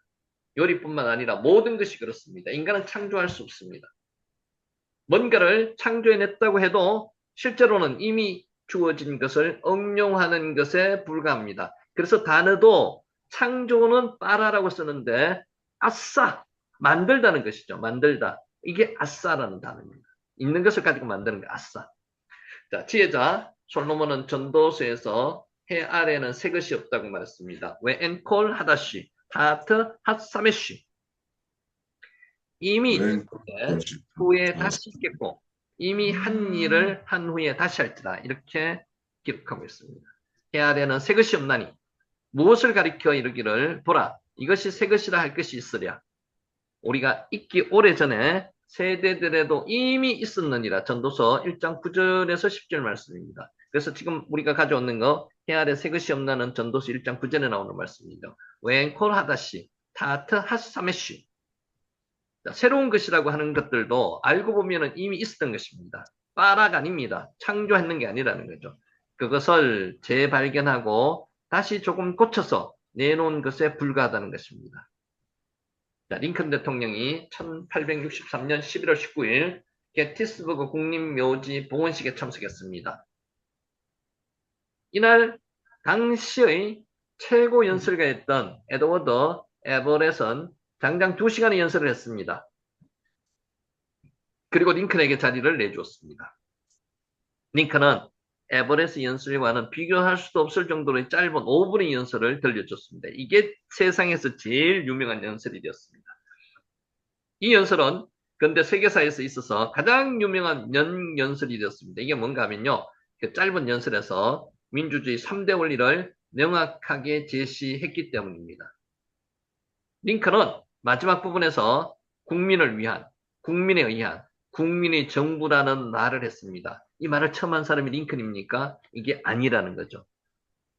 Speaker 1: 요리뿐만 아니라 모든 것이 그렇습니다. 인간은 창조할 수 없습니다. 뭔가를 창조해냈다고 해도 실제로는 이미 주어진 것을 응용하는 것에 불과합니다. 그래서 단어도 창조는 빠라라고 쓰는데 아싸, 만들다는 것이죠. 만들다. 이게 아싸라는 단어입니다. 있는 것을 가지고 만드는 게 아싸. 자, 지혜자 솔로몬은 전도서에서 해 아래는 새 것이 없다고 말했습니다. 왜 엔콜 하다시, 하트 핫사메시. 이미 후에 다시 있겠고 이미 한 일을 한 후에 다시 할지라 이렇게 기록하고 있습니다. 해 아래는 새 것이 없나니 무엇을 가리켜 이르기를 보라 이것이 새 것이라 할 것이 있으랴. 우리가 있기 오래전에 세대들에도 이미 있었느니라. 전도서 1장 9절에서 10절 말씀입니다. 그래서 지금 우리가 가져오는 거 해 아래 새 것이 없나는 전도서 1장 9절에 나오는 말씀입니다. 웬콜 하다시 타트 핫사메시. 새로운 것이라고 하는 것들도 알고 보면 이미 있었던 것입니다. 빠라가 아닙니다. 창조했는 게 아니라는 거죠. 그것을 재발견하고 다시 조금 고쳐서 내놓은 것에 불과하다는 것입니다. 자, 링컨 대통령이 1863년 11월 19일 게티스버그 국립묘지 봉헌식에 참석했습니다. 이날 당시의 최고 연설가였던 에드워드 에버렛은 장장 2시간의 연설을 했습니다. 그리고 링컨에게 자리를 내주었습니다. 링컨은 에버렛의 연설과는 비교할 수도 없을 정도로 짧은 5분의 연설을 들려줬습니다. 이게 세상에서 제일 유명한 연설이 되었습니다. 이 연설은 근대 세계사에서 있어서 가장 유명한 연설이 되었습니다. 이게 뭔가 하면요. 그 짧은 연설에서 민주주의 3대 원리를 명확하게 제시했기 때문입니다. 링컨은 마지막 부분에서 국민을 위한, 국민에 의한, 국민의 정부라는 말을 했습니다. 이 말을 처음 한 사람이 링컨입니까? 이게 아니라는 거죠.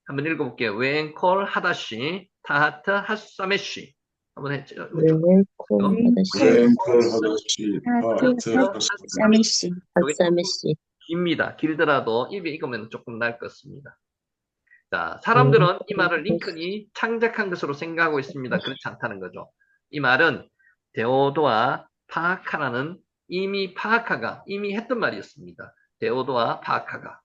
Speaker 1: 한번 읽어볼게요. 웬콜 하다시 타하트 핫사메시. 한번 했죠.
Speaker 2: 웬콜 하다시
Speaker 3: 웬콜 하다시
Speaker 2: 하트
Speaker 3: 파트
Speaker 2: 핫사메시
Speaker 1: 이게 조금
Speaker 2: 핫사메시
Speaker 1: 깁니다. 길더라도 입에 익으면 조금 나을 것 같습니다. 자, 사람들은 이 말을 링컨이 창작한 것으로 생각하고 있습니다. 그렇지 않다는 거죠. 이 말은 데오도와 파하카라는 파하카가 이미 했던 말이었습니다. 데오도와 파하카가.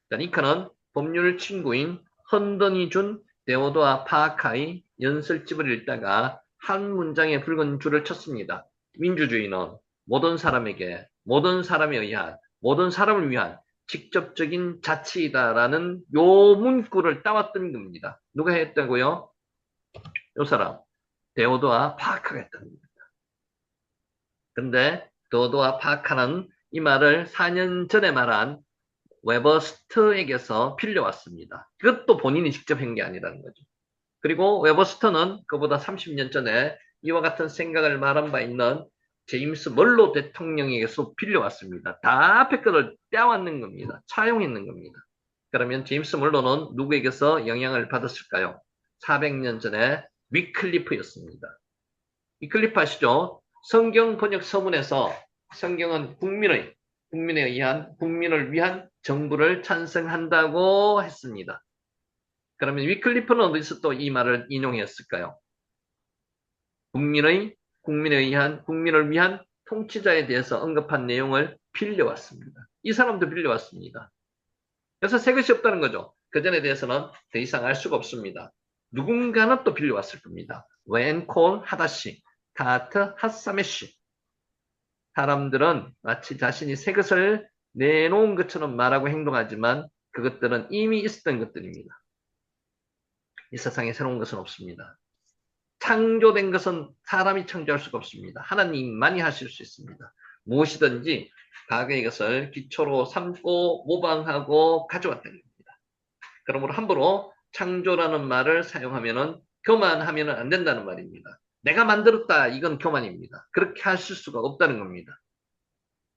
Speaker 1: 자, 링컨은 법률 친구인 헌던이 준 데오도와 파하카의 연설집을 읽다가 한 문장에 붉은 줄을 쳤습니다. 민주주의는 모든 사람에게, 모든 사람에 의한, 모든 사람을 위한 직접적인 자치이다라는 요 문구를 따왔던 겁니다. 누가 했다고요? 요 사람. 데오도와 파하카가 했던 겁니다. 근데 데오도와 파하카는 이 말을 4년 전에 말한 웨버스터에게서 빌려왔습니다. 그것도 본인이 직접 한 게 아니라는 거죠. 그리고 웨버스터는 그보다 30년 전에 이와 같은 생각을 말한 바 있는 제임스 멀로 대통령에게서 빌려왔습니다. 다 앞에 거를 떼왔는 겁니다. 차용했는 겁니다. 그러면 제임스 멀로는 누구에게서 영향을 받았을까요? 400년 전에 위클리프였습니다. 위클리프 아시죠? 성경 번역 서문에서 성경은 국민을 국민을 위한 정부를 찬성한다고 했습니다. 그러면 위클리프는 어디서 또 이 말을 인용했을까요? 국민을 위한 통치자에 대해서 언급한 내용을 빌려왔습니다. 이 사람도 빌려왔습니다. 그래서 새 것이 없다는 거죠. 그 전에 대해서는 더 이상 알 수가 없습니다. 누군가는 또 빌려왔을 겁니다. 웬콜 하다시, 타트 핫사메시. 사람들은 마치 자신이 새 것을 내놓은 것처럼 말하고 행동하지만 그것들은 이미 있었던 것들입니다. 이 세상에 새로운 것은 없습니다. 창조된 것은 사람이 창조할 수가 없습니다. 하나님만이 하실 수 있습니다. 무엇이든지 과거의 것을 기초로 삼고 모방하고 가져왔다는 겁니다. 그러므로 함부로 창조라는 말을 사용하면은 교만하면 안 된다는 말입니다. 내가 만들었다. 이건 교만입니다. 그렇게 하실 수가 없다는 겁니다.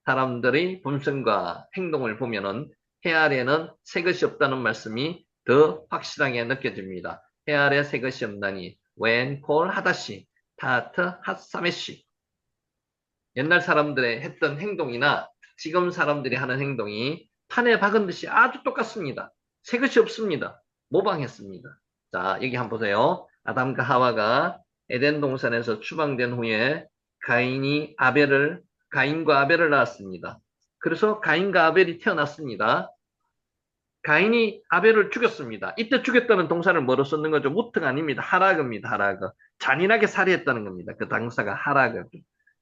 Speaker 1: 사람들의 본성과 행동을 보면은 해 아래에는 새 것이 없다는 말씀이 더 확실하게 느껴집니다. 해 아래 새 것이 없나니 웬콜 하다시 타트 핫사메시. 옛날 사람들의 했던 행동이나 지금 사람들이 하는 행동이 판에 박은 듯이 아주 똑같습니다. 새 것이 없습니다. 모방했습니다. 자, 여기 한번 보세요. 아담과 하와가 에덴 동산에서 추방된 후에 가인과 아벨을 낳았습니다. 그래서 가인과 아벨이 태어났습니다. 가인이 아벨을 죽였습니다. 이때 죽였다는 동사를 뭐로 썼는 거죠? 무트가 아닙니다. 하라그입니다. 하라그. 잔인하게 살해했다는 겁니다. 그 당사가 하라그.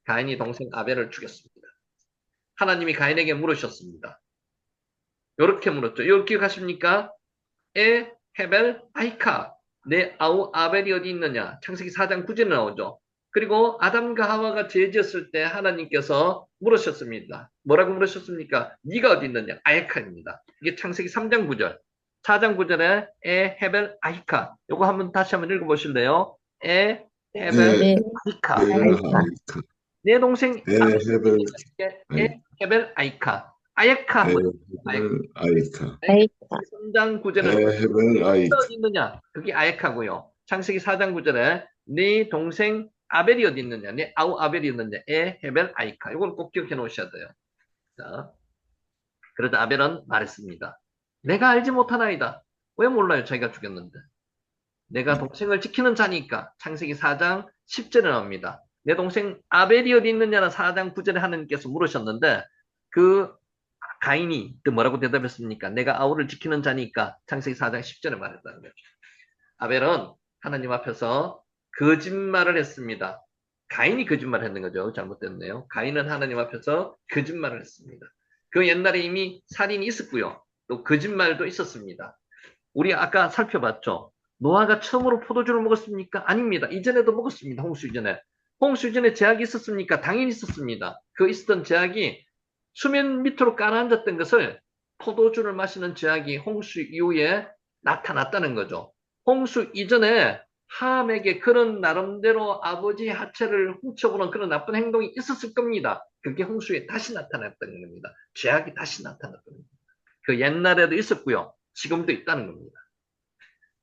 Speaker 1: 가인이 동생 아벨을 죽였습니다. 하나님이 가인에게 물으셨습니다. 이렇게 물었죠. 이거 기억하십니까? 헤벨, 아이카. 내 아우 아벨이 어디 있느냐? 창세기 4장 9절에 나오죠. 그리고 아담과 하와가 죄 지었을 때 하나님께서 물으셨습니다. 뭐라고 물으셨습니까? 네가 어디 있느냐? 아이카입니다. 이게 창세기 3장 9절. 4장 9절에 헤벨, 아이카. 요거 다시 한번 읽어보실래요? 헤벨, 아이카.
Speaker 3: 아이카
Speaker 1: 내 동생
Speaker 3: 헤벨
Speaker 1: 헤벨, 아이카. 아이카.
Speaker 3: 아이카
Speaker 1: 3장 9절에
Speaker 3: 헤벨 아이카
Speaker 1: 어디 있느냐? 그게 아이카고요. 창세기 4장 9절에 네 동생 아벨이 어디 있느냐? 네 아우 아벨이 있느냐? 헤벨 아이카. 이걸 꼭 기억해 놓으셔야 돼요. 자, 그러자 아벨은 말했습니다. 내가 알지 못하나이다. 왜 몰라요? 자기가 죽였는데. 내가 동생을 지키는 자니까. 창세기 4장 10절에 나옵니다. 내 동생 아벨이 어디 있느냐는 4장 9절에 하나님께서 물으셨는데 그 가인이 또 뭐라고 대답했습니까? 내가 아우를 지키는 자니까. 창세기 4장 10절에 말했다는 거죠. 아벨은 하나님 앞에서 거짓말을 했습니다. 가인이 거짓말을 했는 거죠. 잘못됐네요. 가인은 하나님 앞에서 거짓말을 했습니다. 그 옛날에 이미 살인이 있었고요. 또 거짓말도 있었습니다. 우리 아까 살펴봤죠. 노아가 처음으로 포도주를 먹었습니까? 아닙니다. 이전에도 먹었습니다. 홍수 이전에. 홍수 이전에 제약이 있었습니까? 당연히 있었습니다. 그 있었던 제약이 수면 밑으로 깔아앉았던 것을 포도주를 마시는 제약이 홍수 이후에 나타났다는 거죠. 홍수 이전에 함에게 그런 나름대로 아버지 하체를 훔쳐보는 그런 나쁜 행동이 있었을 겁니다. 그게 홍수에 다시 나타났던 겁니다. 죄악이 다시 나타났던 겁니다. 그 옛날에도 있었고요. 지금도 있다는 겁니다.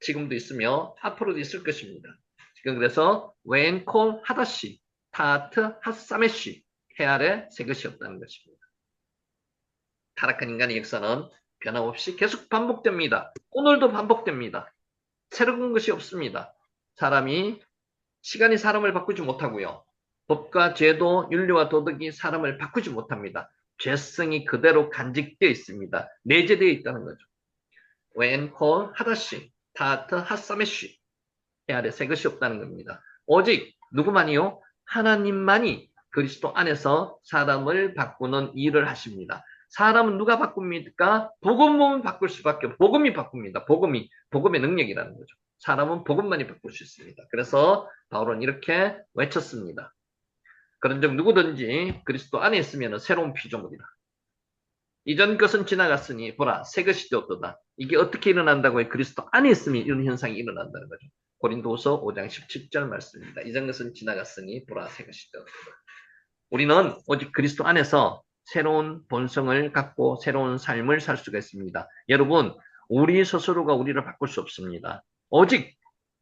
Speaker 1: 지금도 있으며 앞으로도 있을 것입니다. 지금 그래서 웬콜 하다시 타트 핫사메시 해 아래 새 것이 없다는 것입니다. 타락한 인간의 역사는 변함없이 계속 반복됩니다. 오늘도 반복됩니다. 새로운 것이 없습니다. 시간이 사람을 바꾸지 못하고요. 법과 제도, 윤리와 도덕이 사람을 바꾸지 못합니다. 죄성이 그대로 간직되어 있습니다. 내재되어 있다는 거죠. 웬콜 하다시 타트 핫사메시 해 아래 새 것이 없다는 겁니다. 오직 누구만이요? 하나님만이 그리스도 안에서 사람을 바꾸는 일을 하십니다. 사람은 누가 바꿉니까? 복음은 바꿀 수밖에 없고 복음이 바꿉니다. 복음의 능력이라는 거죠. 사람은 복음만이 바꿀 수 있습니다. 그래서 바울은 이렇게 외쳤습니다. 그런즉 누구든지 그리스도 안에 있으면 새로운 피조물이다. 이전 것은 지나갔으니 보라 새 것이 되었도다. 이게 어떻게 일어난다고요? 그리스도 안에 있으면 이런 현상이 일어난다는 거죠. 고린도후서 5장 17절 말씀입니다. 이전 것은 지나갔으니 보라 새 것이 되었도다. 우리는 오직 그리스도 안에서 새로운 본성을 갖고 새로운 삶을 살 수가 있습니다. 여러분, 우리 스스로가 우리를 바꿀 수 없습니다. 오직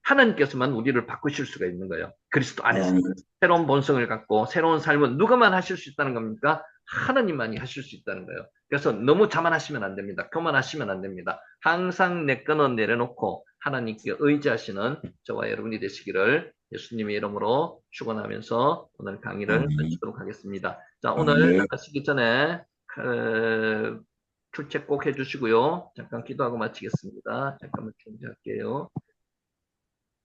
Speaker 1: 하나님께서만 우리를 바꾸실 수가 있는 거예요. 그리스도 안에서 새로운 본성을 갖고 새로운 삶은 누가만 하실 수 있다는 겁니까? 하나님만이 하실 수 있다는 거예요. 그래서 너무 자만하시면 안 됩니다. 교만하시면 안 됩니다. 항상 내 거는 내려놓고 하나님께 의지하시는 저와 여러분이 되시기를 예수님의 이름으로 축원하면서 오늘 강의를 마치도록 하겠습니다. 자, 오늘 나가시기 전에 출첵 꼭 해주시고요. 잠깐 기도하고 마치겠습니다. 잠깐만 중지할게요.